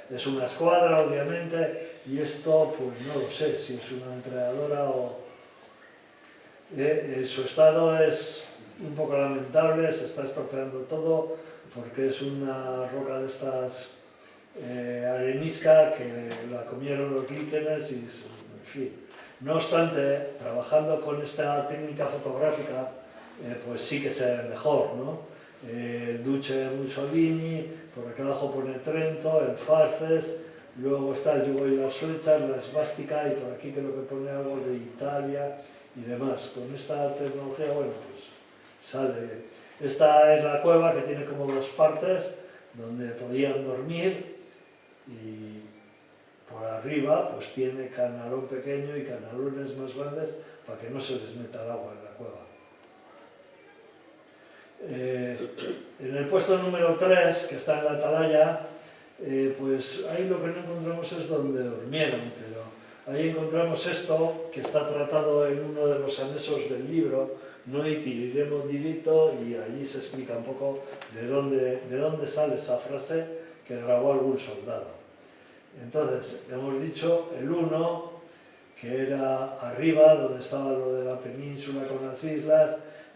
es una escuadra obviamente, y esto pues no lo sé si es una ametralladora o... su estado es un poco lamentable, se está estropeando todo porque es una roca de estas arenisca que la comieron los líquenes y en fin. No obstante, trabajando con esta técnica fotográfica, pues sí que se ve mejor, ¿no? Duce Mussolini, por acá abajo pone Trento, el Farces, luego está el yugo y las flechas, la esvástica, y por aquí creo que pone algo de Italia y demás. Con esta tecnología, bueno, pues sale. Esta es la cueva que tiene como dos partes donde podían dormir, y por arriba pues tiene canalón pequeño y canalones más grandes para que no se les meta el agua en la cueva. En el puesto número 3, que está en la atalaya, pues ahí lo que no encontramos es donde durmieron, pero ahí encontramos esto que está tratado en uno de los anexos del libro, Noi tiriremo diritto, y allí se explica un poco de dónde sale esa frase que grabó algún soldado. Entonces, hemos dicho el 1, que era arriba, donde estaba lo de la península con las islas,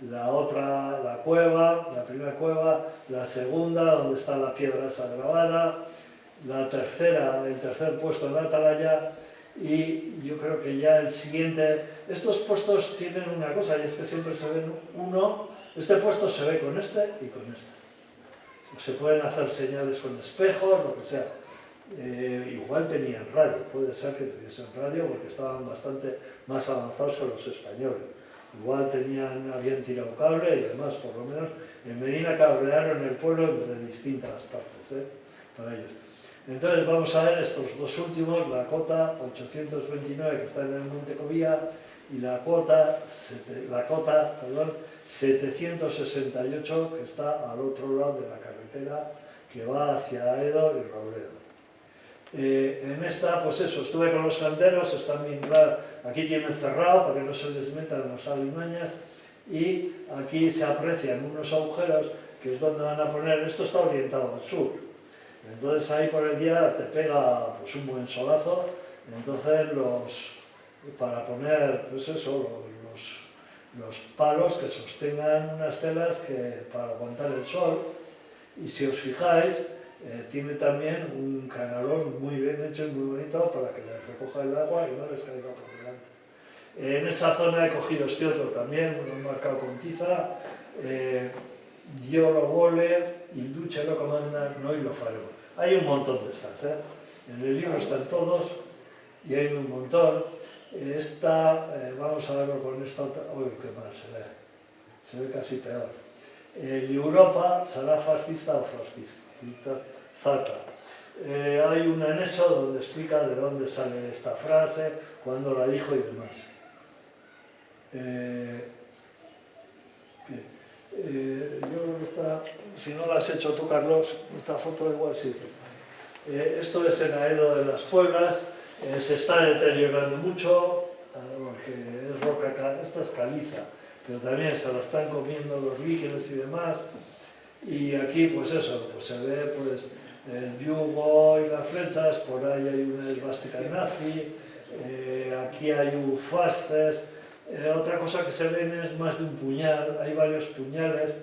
la otra, la cueva, la primera cueva, la segunda, donde está la piedra esa grabada, la tercera, el tercer puesto en la atalaya, y yo creo que ya el siguiente... Estos puestos tienen una cosa, y es que siempre se ven uno, este puesto se ve con este y con este. Se pueden hacer señales con espejos, lo que sea. Igual tenían radio, puede ser que tuviesen radio porque estaban bastante más avanzados que los españoles. Igual habían tirado cable y demás, por lo menos en Medina cablearon el pueblo entre distintas partes, para ellos. Entonces vamos a ver estos dos últimos, la cota 829 que está en el Monte Covía y la cota 768 que está al otro lado de la carretera que va hacia Edo y Robledo. En esta, pues eso, estuve con los canteros, están bien claros, aquí tienen cerrado para que no se les metan las alimañas y aquí se aprecian unos agujeros que es donde van a poner, esto está orientado al sur, entonces ahí por el día te pega pues un buen solazo, entonces para poner pues eso, los palos que sostengan unas telas para aguantar el sol y si os fijáis tiene también un canalón muy bien hecho y muy bonito para que les recoja el agua y no les caiga por delante. En esa zona he cogido este otro también, lo he marcado con tiza, yo lo vole, il duce lo comanda, noi lo faremos. Hay un montón de estas, en el libro están todos y hay un montón. Esta, vamos a verlo con esta otra, uy, qué mal se ve casi peor. Europa será fascista o fascista. Zata. Hay un anexo donde explica de dónde sale esta frase, cuándo la dijo y demás. Yo creo que esta, si no la has hecho tú, Carlos, esta foto igual sí. Esto es en Aedo de las Pueblas, se está deteriorando mucho, porque es roca, esta es caliza, pero también se la están comiendo los líquenes y demás. Y aquí, pues eso, pues se ve pues, el yugo y las flechas, por ahí hay una esvástica nazi, aquí hay ufastes. Otra cosa que se ven es más de un puñal, hay varios puñales,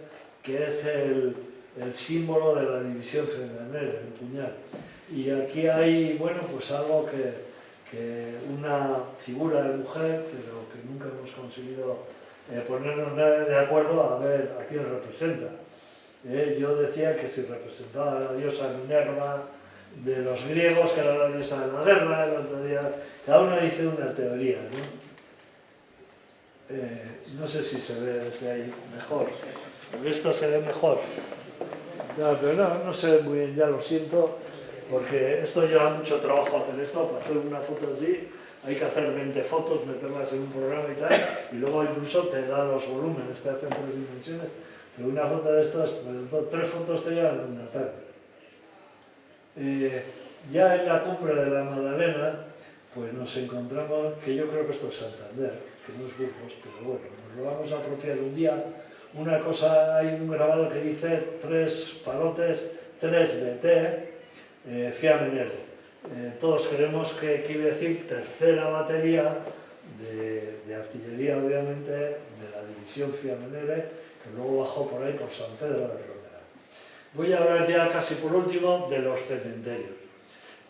que es el símbolo de la división femenil, el puñal. Y aquí hay, bueno, pues algo que una figura de mujer, pero que nunca hemos conseguido ponernos de acuerdo a ver a quién representa. Yo decía que si representaba a la diosa Minerva de los griegos, que era la diosa de la guerra, el otro día, cada uno dice una teoría, ¿no? No sé si se ve desde ahí mejor, pero esta se ve mejor. No, pero no se ve muy bien, ya lo siento, porque esto lleva mucho trabajo hacer esto, para hacer una foto así, hay que hacer 20 fotos, meterlas en un programa y tal, y luego incluso te da los volúmenes, te hacen 3 dimensiones. Pero una foto de estas, pues, 3 fotos te llevan en una tarde. Ya en la cumbre de la Magdalena, pues nos encontramos, que yo creo que esto es Santander, que no es Burgos, pero bueno, nos lo vamos a apropiar un día. Una cosa, hay un grabado que dice 3 palotes, 3 BT, Fiamenere. Todos creemos que quiere decir tercera batería de artillería, obviamente, de la división Fiamenere, que luego bajó por ahí por San Pedro de Romera. Voy a hablar ya casi por último de los cementerios.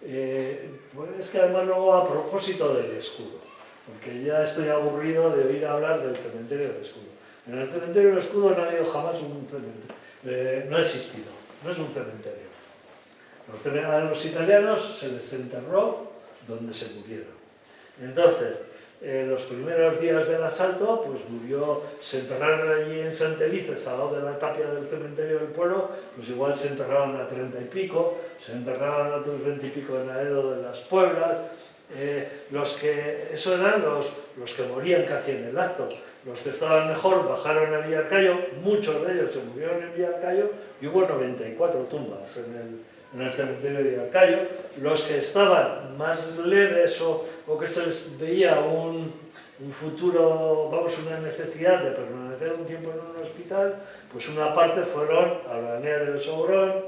Pues es que además luego a propósito del escudo, porque ya estoy aburrido de oír hablar del cementerio del escudo. En el cementerio del escudo no ha habido jamás un cementerio, no ha existido, no es un cementerio. A los italianos se les enterró donde se murieron. Entonces, los primeros días del asalto, pues se enterraron allí en Santelices, al lado de la tapia del cementerio del pueblo, pues igual se enterraron a 30 y pico, se enterraron a otros 20 y pico en Aedo de las Pueblas. Eso eran los que morían casi en el acto. Los que estaban mejor bajaron a Villarcayo, muchos de ellos se murieron en Villarcayo y hubo 94 tumbas en el cementerio de Villarcayo. Los que estaban más leves o que se les veía un futuro, una necesidad de permanecer un tiempo en un hospital, pues una parte fueron al balneario de Sobrón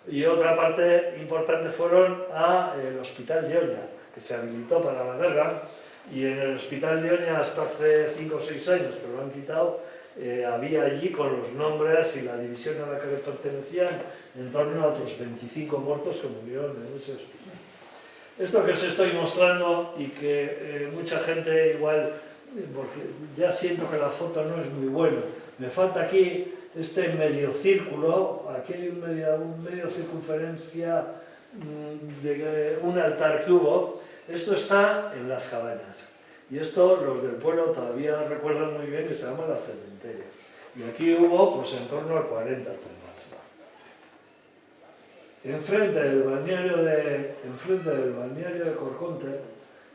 y otra parte importante fueron al Hospital de Oña, que se habilitó para la guerra, y en el Hospital de Oña hasta hace 5 o 6 años que lo han quitado, había allí con los nombres y la división a la que le pertenecían en torno a otros 25 muertos que murieron en ese hospital. Esto que os estoy mostrando y que mucha gente igual, porque ya siento que la foto no es muy buena, me falta aquí este medio círculo, aquí hay un medio circunferencia de un altar que hubo. Esto está en las cabañas y esto los del pueblo todavía recuerdan muy bien, que se llama la cementerio, y aquí hubo pues en torno a 40 tumbas. Enfrente del balneario de Corconte,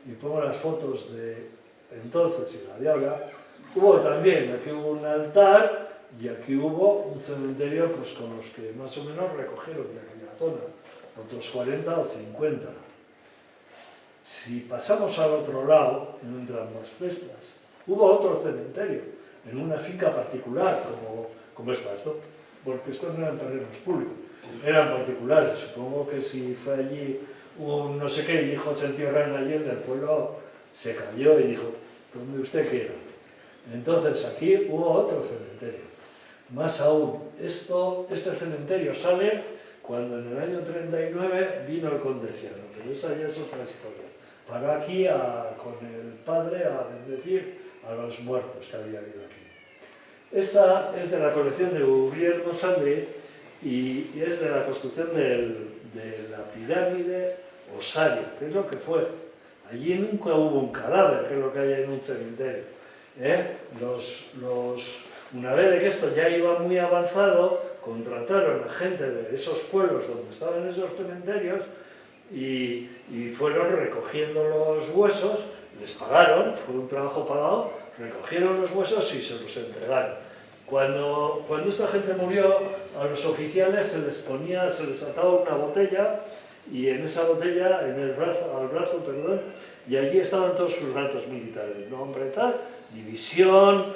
y pongo las fotos de entonces y la de ahora, hubo también, aquí hubo un altar y aquí hubo un cementerio pues con los que más o menos recogieron de aquella zona, otros 40 o 50. Si pasamos al otro lado, entre ambas prestas, hubo otro cementerio, en una finca particular, como estas, ¿no? Porque estos no eran terrenos públicos, eran particulares. Supongo que si fue allí un no sé qué y dijo se entierran allí, el del pueblo se cayó y dijo, donde usted quiera. Entonces aquí hubo otro cementerio. Más aún, este cementerio sale cuando en el año 39 vino el Condeciano, pero esa ya es otra historia. Paró aquí con el padre a bendecir a los muertos que había habido aquí. Esta es de la colección de Guglielmo Sandri y es de la construcción de la pirámide Osario, que es lo que fue. Allí nunca hubo un cadáver, que es lo que hay en un cementerio. Una vez de que esto ya iba muy avanzado, contrataron a gente de esos pueblos donde estaban esos cementerios y fueron recogiendo los huesos, les pagaron, fue un trabajo pagado, recogieron los huesos y se los entregaron. Cuando esta gente murió, a los oficiales se les ataba una botella y en esa botella, al brazo, y allí estaban todos sus datos militares, nombre tal, división,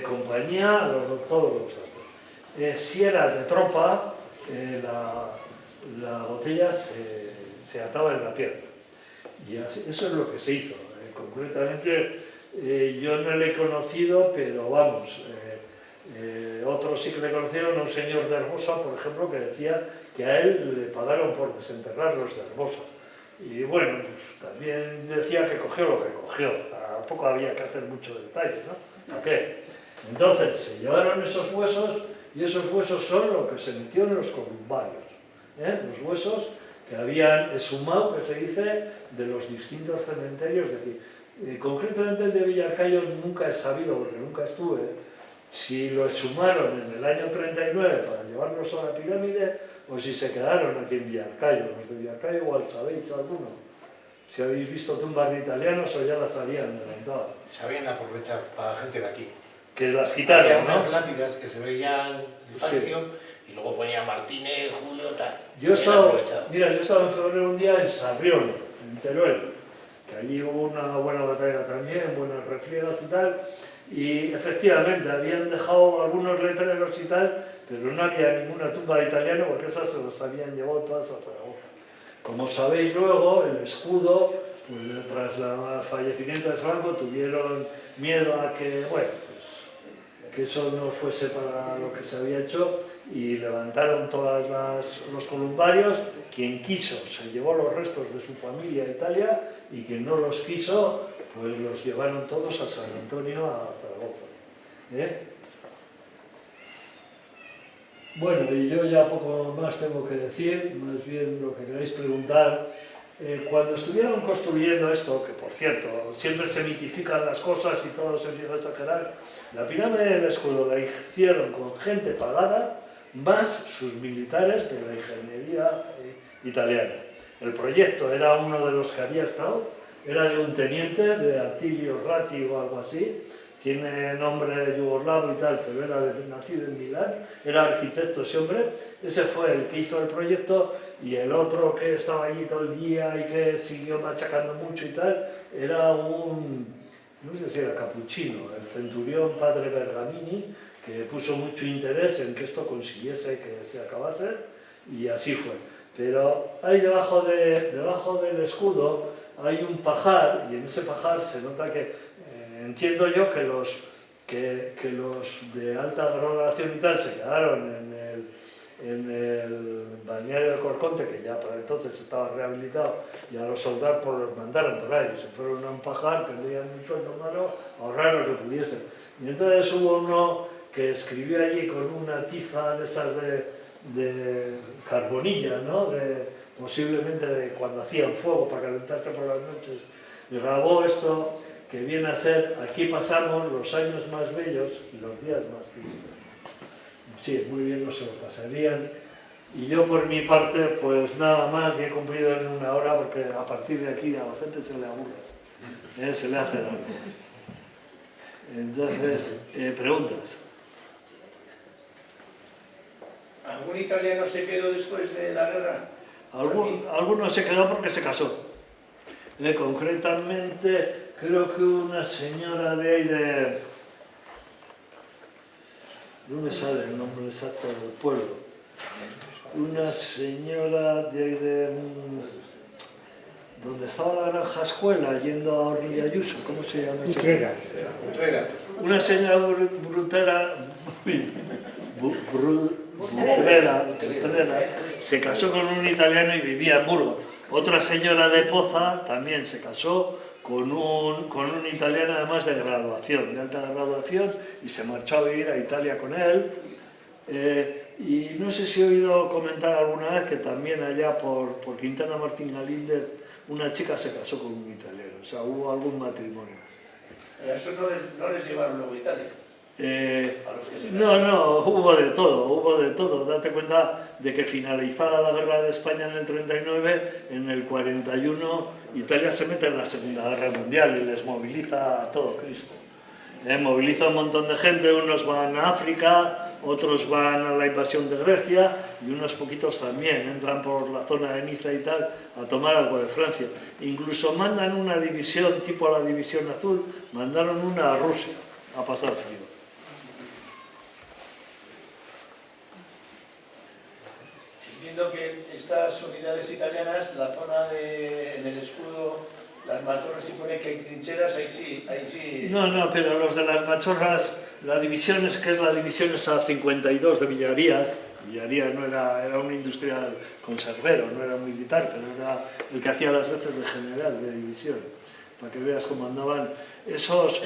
compañía, todos los datos. Si era de tropa, la botella se ataba en la pierna. Y así, eso es lo que se hizo. Concretamente, yo no le he conocido, pero vamos, otros sí que le conocieron, a un señor de Hermosa, por ejemplo, que decía que a él le pagaron por desenterrar los de Hermosa. Y bueno, pues, también decía que cogió lo que cogió, tampoco había que hacer mucho detalle, ¿no? ¿Para qué? Entonces, se llevaron esos huesos, y esos huesos son lo que se metió en los columbarios, los huesos que habían exhumado, que se dice, de los distintos cementerios de aquí. Concretamente el de Villarcayo nunca he sabido, porque nunca estuve, si lo exhumaron en el año 39 para llevarlos a la pirámide o si se quedaron aquí en Villarcayo. Los de Villarcayo igual sabéis alguno. Si habéis visto tumbas de italianos o ya las habían levantado. Sabían aprovechar para la gente de aquí. Que las quitaron, había ¿no? unas lápidas que se veían despacio, sí. Y luego ponía Martínez, Julio, tal. Yo estaba en febrero un día en Sarrión, en Teruel, que allí hubo una buena batalla también, buenas refriegas y tal, y efectivamente habían dejado algunos letreros y tal, pero no había ninguna tumba de italiano porque esas se las habían llevado todas a Zaragoza. Como sabéis luego, el escudo, pues tras el fallecimiento de Franco tuvieron miedo a que, bueno, pues, que eso no fuese para lo que se había hecho y levantaron todos los columbarios. Quien quiso se llevó los restos de su familia a Italia y quien no los quiso, pues los llevaron todos a San Antonio, a Zaragoza. Bueno, y yo ya poco más tengo que decir, más bien lo que queráis preguntar. Cuando estuvieron construyendo esto, que por cierto, siempre se mitifican las cosas y todo se empieza a exagerar, la pirámide del escudo la hicieron con gente pagada, más sus militares de la ingeniería italiana. El proyecto era uno de los que había estado, era de un teniente, de Attilio Ratti o algo así, tiene nombre yugoslavo y tal, pero era nacido en Milán, era arquitecto ese hombre, ese fue el que hizo el proyecto, y el otro que estaba allí todo el día y que siguió machacando mucho y tal, era no sé si era capuchino, el centurión padre Bergamini, que puso mucho interés en que esto consiguiese que se acabase, y así fue. Pero ahí debajo del escudo hay un pajar, y en ese pajar se nota que, entiendo yo que que los de alta graduación y tal se quedaron en el balneario de Corconte, que ya para entonces estaba rehabilitado, y a los soldados los mandaron por ahí, se fueron a empajar, tendrían un sueldo malo, ahorrar lo que pudiesen. Y entonces hubo uno que escribió allí con una tiza de esas de carbonilla, ¿no? Posiblemente de cuando hacían fuego para calentarse por las noches, y grabó esto que viene a ser: aquí pasamos los años más bellos y los días más tristes. Sí, muy bien no se lo pasarían. Y yo por mi parte, pues nada más, y he cumplido en 1 hora, porque a partir de aquí a la gente se le aburre, se le hace largo. Entonces, preguntas. ¿Algún italiano se quedó después de la guerra? Alguno se quedó porque se casó. Concretamente, creo que una señora de ahí de... No me sale el nombre exacto del pueblo. Una señora de ahí de... donde estaba la granja escuela, yendo a Orri Ayuso, ¿cómo se llama? Utrera. Una señora brutera, se casó con un italiano y vivía en Burgos. Otra señora de Poza también se casó con un italiano, además de graduación, de alta graduación, y se marchó a vivir a Italia con él. Y no sé si he oído comentar alguna vez que también allá por Quintana Martín Galíndez una chica se casó con un italiano, o sea, hubo algún matrimonio. ¿Eso no les llevaron luego a Italia? No, hubo de todo. Date cuenta de que finalizada la guerra de España en el 39, en el 41 Italia se mete en la Segunda Guerra Mundial y les moviliza a todo Cristo. Moviliza a un montón de gente, unos van a África, otros van a la invasión de Grecia y unos poquitos también entran por la zona de Niza y tal a tomar algo de Francia. Incluso mandan una división, tipo la División Azul, mandaron una a Rusia a pasar frío. Entiendo que estas unidades italianas, la zona en el escudo, las Machorras, si pone que hay trincheras, ahí sí... No, pero los de las Machorras, la división es la división esa 52 de Villarías. Villarías no era un industrial conservero, no era un militar, pero era el que hacía las veces de general de división, para que veas cómo andaban. Esos,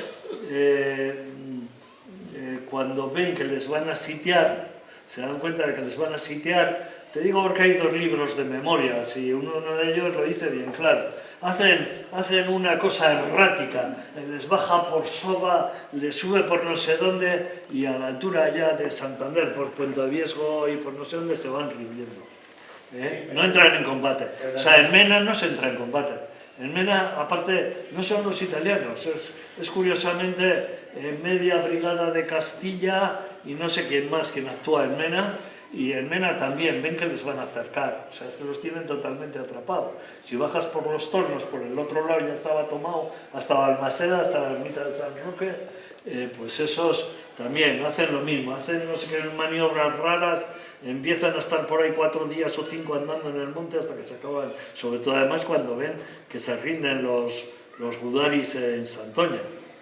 cuando ven que les van a sitiar, se dan cuenta de que les van a sitiar. Te digo porque hay 2 libros de memorias y uno de ellos lo dice bien claro. Hacen una cosa errática, les baja por Soba, les sube por no sé dónde y a la altura ya de Santander, por Puente Viesgo y por no sé dónde se van rindiendo. No entran en combate. O sea, en Mena no se entra en combate. En Mena, aparte, no son los italianos, es curiosamente media brigada de Castilla y no sé quién más quien actúa en Mena. Y en Mena también, ven que les van a acercar, o sea, es que los tienen totalmente atrapados. Si bajas por los Tornos, por el otro lado ya estaba tomado, hasta Balmaseda, hasta la ermita de San Roque, pues esos también hacen lo mismo, hacen no sé qué maniobras raras, empiezan a estar por ahí 4 días o 5 andando en el monte hasta que se acaban, sobre todo además cuando ven que se rinden los gudaris en Santoña.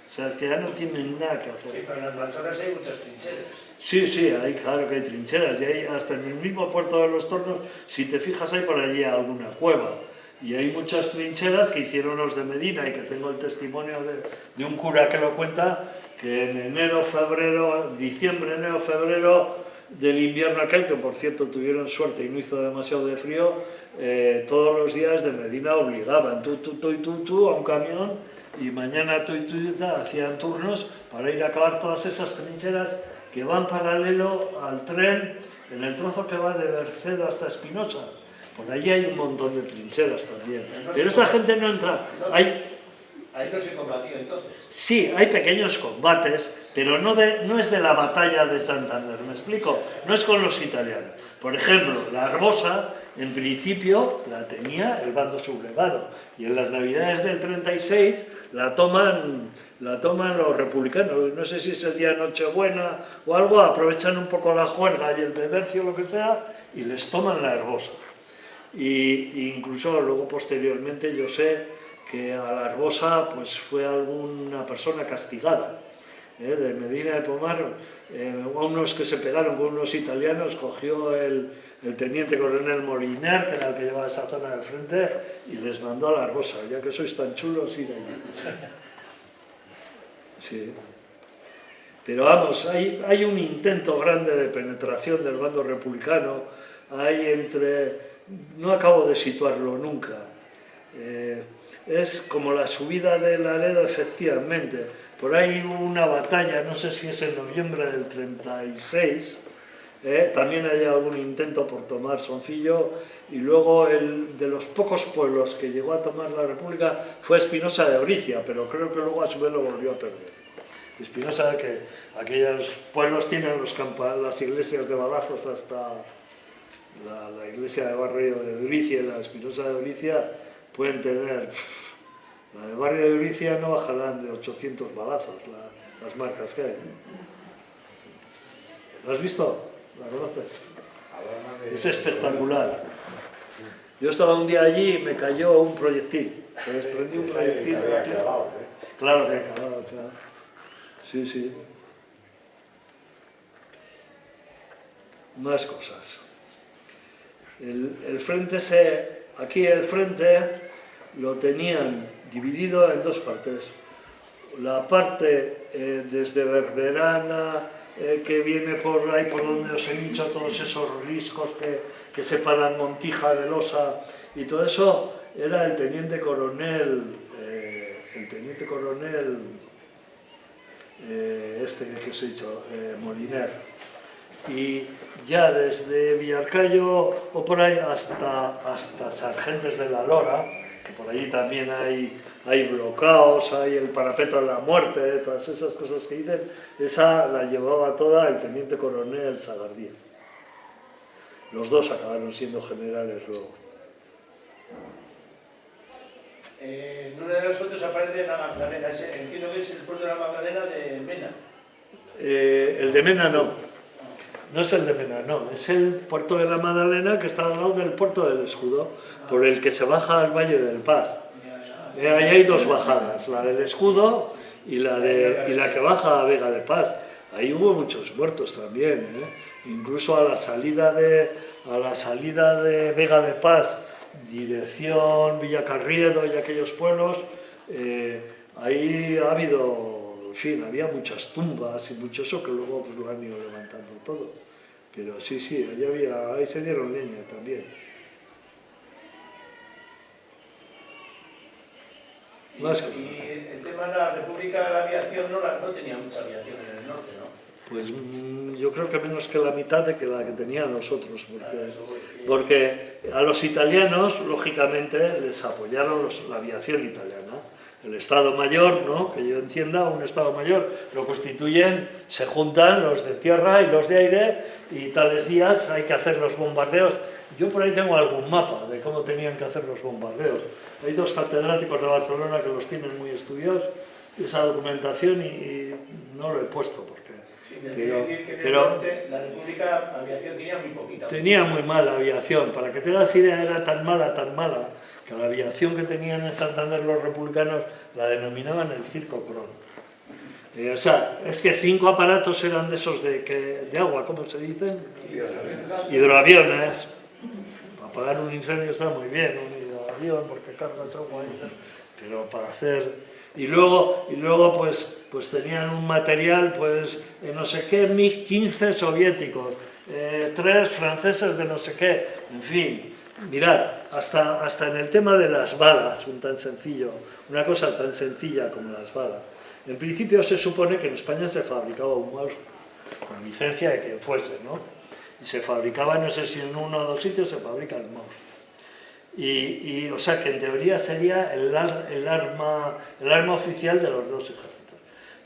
O sea, es que ya no tienen nada que hacer. Sí, pero en las Machorras hay muchas trincheras. Sí, hay, claro que hay trincheras, y hay hasta en el mismo puerto de los Tornos, si te fijas hay por allí alguna cueva, y hay muchas trincheras que hicieron los de Medina, y que tengo el testimonio de un cura que lo cuenta, que en diciembre, enero, febrero del invierno aquel, que por cierto tuvieron suerte y no hizo demasiado de frío, todos los días de Medina obligaban tú a un camión, y mañana tú hacían turnos para ir a acabar todas esas trincheras que van paralelo al tren en el trozo que va de Bercedo hasta Espinosa. Por allí hay un montón de trincheras también. Pero esa gente no entra. Ahí no se combatió entonces. Sí, hay pequeños combates, pero no es de la batalla de Santander, ¿me explico? No es con los italianos. Por ejemplo, la Arbosa, en principio, la tenía el bando sublevado. Y en las Navidades del 36 la toman los republicanos. No sé si es el día de Nochebuena o algo, aprovechan un poco la juerga y el bebercio o lo que sea, y les toman la Arbosa. Y incluso luego, posteriormente, yo sé que a la Arbosa pues, fue alguna persona castigada. de Medina de Pomar, unos que se pegaron con unos italianos, cogió el teniente coronel Moliner, que era el que llevaba esa zona del frente, y les mandó a la Arbosa, ya que sois tan chulos, ir allí. Sí. Pero vamos, hay un intento grande de penetración del bando republicano, no acabo de situarlo nunca, es como la subida de Laredo, efectivamente, por ahí hubo una batalla, no sé si es en noviembre del 36, también hay algún intento por tomar Soncillo, y luego el de los pocos pueblos que llegó a tomar la República fue Espinosa de Bricia, pero creo que luego a su vez lo volvió a perder. Espinosa, que aquellos pueblos tienen las iglesias de balazos hasta la iglesia de barrio de Bricia, la Espinosa de Bricia, pueden tener, la de barrio de Bricia no bajarán de 800 balazos, las marcas que hay. ¿Lo has visto? ¿La conoces? Es espectacular. Yo estaba un día allí y me cayó un proyectil, se desprendió un proyectil. Claro que ha acabado, claro. Sí, sí. Más cosas. El frente aquí el frente lo tenían dividido en dos partes. La parte desde Berberana, que viene por ahí por donde os he dicho, todos esos riscos que separan Montija de Losa y todo eso, era el teniente coronel este que os he dicho, Moliner. Y ya desde Villarcayo o por ahí hasta Sargentes de la Lora, que por allí también hay bloqueos, hay el parapeto de la muerte, todas esas cosas que dicen, esa la llevaba toda el teniente coronel Sagardía. Los dos acabaron siendo generales luego. En una de las fotos aparece la Magdalena, entiendo que es el puerto de la Magdalena de Mena. El de Mena no, no es el de Mena, no, es el puerto de la Magdalena que está al lado del puerto del Escudo, por el que se baja al Valle del Paz. Ahí hay dos bajadas, la del Escudo y la que baja a Vega de Paz. Ahí hubo muchos muertos también, incluso a la salida de Vega de Paz, dirección Villacarriedo y aquellos pueblos, ahí ha habido, en fin, había muchas tumbas y mucho eso que luego pues, lo han ido levantando todo. Pero sí, ahí se dieron leña también. Y el tema de la República de la Aviación no tenía mucha aviación en el norte, ¿no? Pues yo creo que menos que la mitad de la que tenían los otros, porque a los italianos, lógicamente, les apoyaron la aviación italiana. El Estado Mayor, ¿no? Que yo entienda, un Estado Mayor lo constituyen, se juntan los de tierra y los de aire, y tales días hay que hacer los bombardeos. Yo por ahí tengo algún mapa de cómo tenían que hacer los bombardeos. Hay dos catedráticos de Barcelona que los tienen muy estudiados, esa documentación, y no lo he puesto porque... Sí, decir que en el norte la República Aviación tenía muy poquita. Tenía muy mala aviación, para que te hagas idea, era tan mala, que la aviación que tenían en Santander los republicanos la denominaban el Circo Cron. O sea, es que 5 aparatos eran de esos de agua, ¿cómo se dicen? Hidroaviones. Para apagar un incendio está muy bien, un hidroavión, porque cargas agua, pero para hacer... Y luego pues tenían un material, pues, no sé qué, MiG-15 soviéticos, 3 franceses de no sé qué, en fin. Mirad, hasta en el tema de las balas, una cosa tan sencilla como las balas. En principio se supone que en España se fabricaba un mouse, con licencia de que fuese, ¿no? Y se fabricaba, no sé si en 1 o 2 sitios se fabrica el mouse. Y o sea que en teoría sería el arma oficial de los dos ejércitos.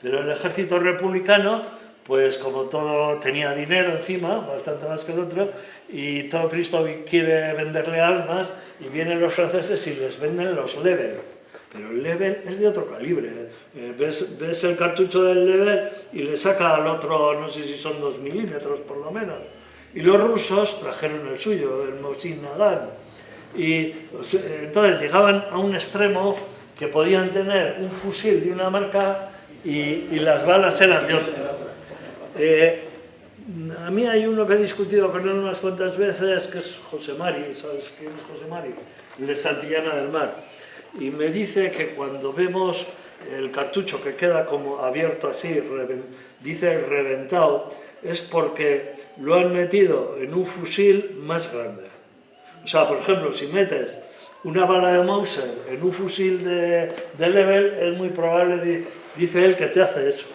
Pero el ejército republicano, pues como todo tenía dinero encima, bastante más que el otro, y todo Cristo quiere venderle armas, y vienen los franceses y les venden los Lebel. Pero el Lebel es de otro calibre. Ves el cartucho del Lebel y le saca al otro, no sé si son 2 milímetros por lo menos. Y los rusos trajeron el suyo, el Mosin Nagant. Y entonces llegaban a un extremo que podían tener un fusil de una marca y las balas eran de otro. A mí hay uno que he discutido con él unas cuantas veces, que es José Mari, ¿sabes quién es José Mari? El de Santillana del Mar. Y me dice que cuando vemos el cartucho que queda como abierto así, dice reventado, es porque lo han metido en un fusil más grande. O sea, por ejemplo, si metes una bala de Mauser en un fusil de Level, es muy probable, dice él, que te hace eso.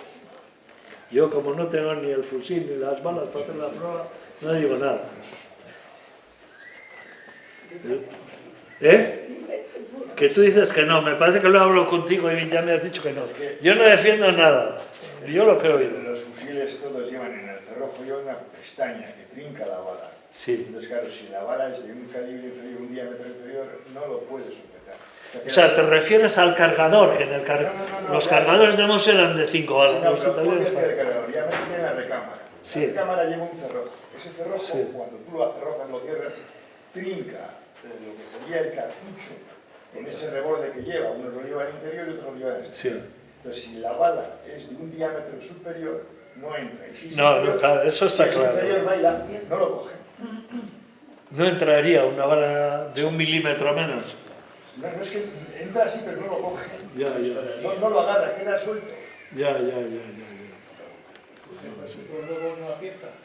Yo, como no tengo ni el fusil ni las balas para hacer la prueba, no digo nada. Que tú dices que no, me parece que lo hablo contigo y ya me has dicho que no. Yo no defiendo nada, yo lo que he oído. Los fusiles todos llevan en el cerrojo una pestaña que trinca la bala. Sí. Entonces, claro, si la bala es de un calibre inferior, un diámetro inferior, no lo puedes sujetar. O sea, te refieres al cargador, que en el los cargadores de Mauser eran de 5 balas. Sí, no, Los italianos pero el cargador ya tiene la recámara. Sí. La recámara lleva un cerrojo. Ese cerrojo, Sí. cuando tú lo acerrojas, lo cierras, trinca lo que sería el cartucho en ese reborde que lleva. Uno lo lleva en interior y otro lo lleva en exterior. Sí. Entonces, si la bala es de un diámetro superior, no entra. Y si es No, inferior, claro, eso está si es claro. inferior, baila, no lo coge. No entraría una bala de 1 milímetro menos. No, no es que entra así, pero no lo coge. Ya. No lo agarra, queda suelto. Ya.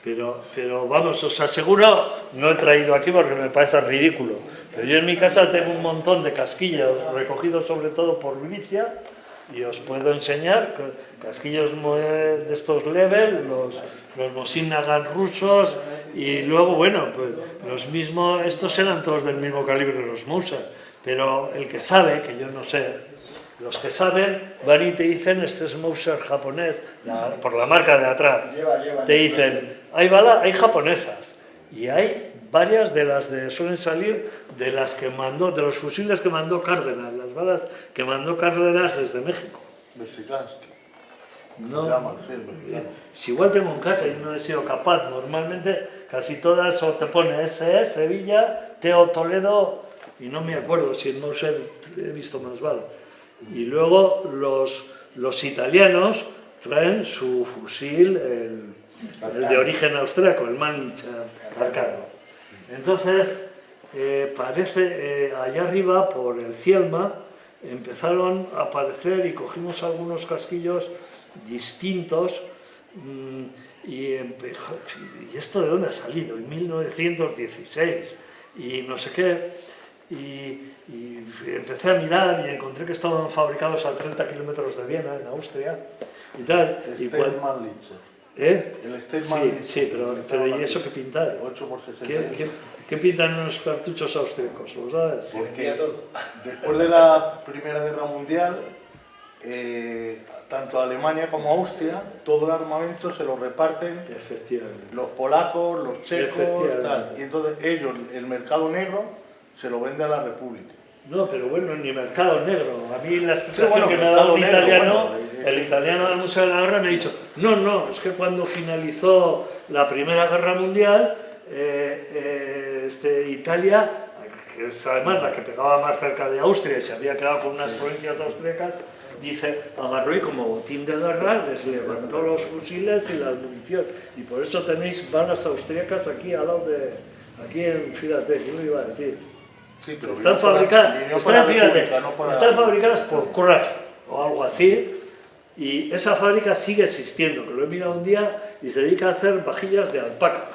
Pero vamos, os aseguro, no he traído aquí porque me parece ridículo, pero yo en mi casa tengo un montón de casquillos recogidos sobre todo por Vinicia y os puedo enseñar casquillos de estos Level, los Mosin Nagant rusos y luego, bueno, pues los mismos, estos eran todos del mismo calibre de los Mauser, pero el que sabe, que yo no sé, los que saben van y te dicen, este es Mauser japonés, por la marca de atrás, te dicen, hay bala, hay japonesas y hay varias de las suelen salir de las que mandó, de los fusiles que mandó Cárdenas, las balas que mandó Cárdenas desde México. Mexicansky. No, si igual tengo en casa y no he sido capaz, normalmente casi todas o te pone SE, Sevilla, Teo Toledo y no me acuerdo si en Mauser he visto más balas. Y luego los italianos traen su fusil, el de origen austriaco, el Mannlicher Arcano. Entonces, parece, allá arriba, por el Cielma, empezaron a aparecer y cogimos algunos casquillos distintos y esto de dónde ha salido, en 1916 y no sé qué, y empecé a mirar y encontré que estaban fabricados a 30 kilómetros de Viena, en Austria y tal. Sí, pero ¿y eso qué pinta? 8x60. ¿Qué pintan unos cartuchos austríacos? ¿Lo sabes? Porque después de la Primera Guerra Mundial, tanto Alemania como Austria, todo el armamento se lo reparten los polacos, los checos, tal. Y entonces ellos, el mercado negro, se lo venden a la República. No, pero bueno, ni mercado negro. A mí la explicación que me ha dado un italiano, el italiano del Museo de la Guerra me ha dicho, no, es que cuando finalizó la Primera Guerra Mundial, Italia, que es además la que pegaba más cerca de Austria y se había quedado con unas provincias austríacas, dice, agarró y como botín de guerra les levantó los fusiles y la munición. Y por eso tenéis balas austríacas aquí al lado de, aquí en, fíjate, ¿quién lo iba a decir? Sí, pero están fabricadas por Kraft o algo así, y esa fábrica sigue existiendo, que lo he mirado un día y se dedica a hacer vajillas de alpaca.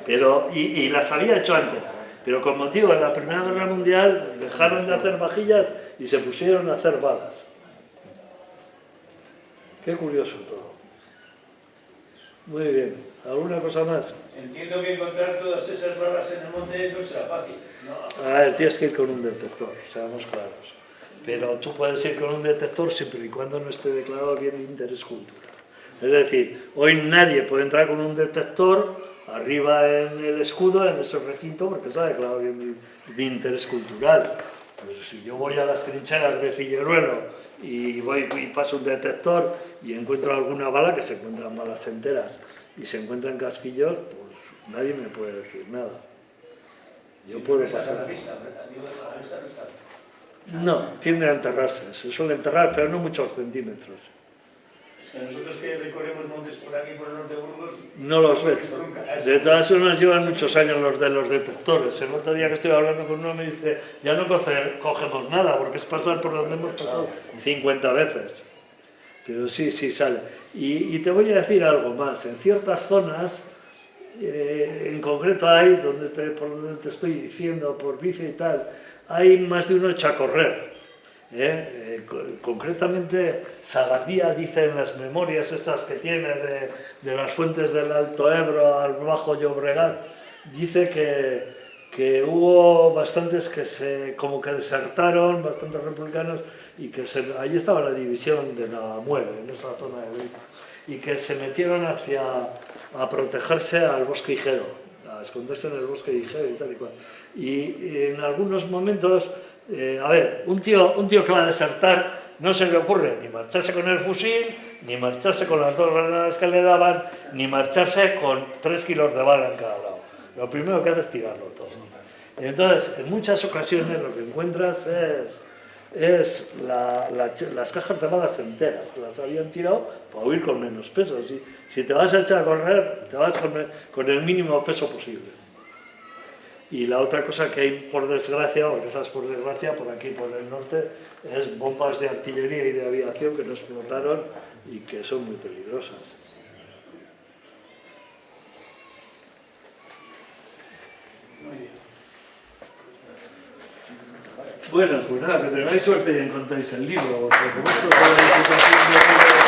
Pero, y las había hecho antes, pero con motivo de la Primera Guerra Mundial dejaron de hacer vajillas y se pusieron a hacer balas. Qué curioso todo. Muy bien, ¿alguna cosa más? Entiendo que encontrar todas esas balas en el monte no será fácil. No. A ver, tienes que ir con un detector, seamos claros. Pero tú puedes ir con un detector siempre y cuando no esté declarado bien de interés cultural. Es decir, hoy nadie puede entrar con un detector arriba en el escudo, en ese recinto, porque está declarado bien de interés cultural. Pues si yo voy a las trincheras de Cilleruelo y voy y paso un detector y encuentro alguna bala, que se encuentran balas enteras y se encuentran casquillos, pues nadie me puede decir nada. Yo puedo pasar. A la vista no está. No, tienden a enterrarse, se suele enterrar, pero no muchos centímetros. Es que nosotros que recorremos montes por aquí, por el norte de Burgos, No los ves. esto nunca. De todas formas llevan muchos años los de los detectores. El otro día que estoy hablando con uno me dice, ya no cogemos nada, porque es pasar por donde hemos pasado 50 veces. Pero sí, sí sale. Y te voy a decir algo más. En ciertas zonas, en concreto hay, por donde te estoy diciendo, por bici y tal, hay más de uno hecho a correr. Concretamente, Sagardía dice en las memorias estas que tiene de las fuentes del Alto Ebro al Bajo Llobregat, dice que hubo bastantes que como que desertaron, bastantes republicanos, y que ahí estaba la división de Navamuel, en esa zona de Galicia, y que se metieron a protegerse al bosque Igeo, a esconderse en el bosque Igeo y tal y cual. Y en algunos momentos, a ver, un tío que va a desertar no se le ocurre ni marcharse con el fusil, ni marcharse con las 2 granadas que le daban, ni marcharse con 3 kilos de bala en cada lado. Lo primero que hace es tirarlo todo. Y entonces, en muchas ocasiones lo que encuentras es las cajas de balas enteras, que las habían tirado para huir con menos peso. Si te vas a echar a correr, te vas con el mínimo peso posible. Y la otra cosa que hay, por desgracia, porque esas por desgracia, por aquí, por el norte, es bombas de artillería y de aviación que no explotaron y que son muy peligrosas. Bueno, pues nada, que tengáis suerte y encontréis el libro, porque como esto es la Diputación de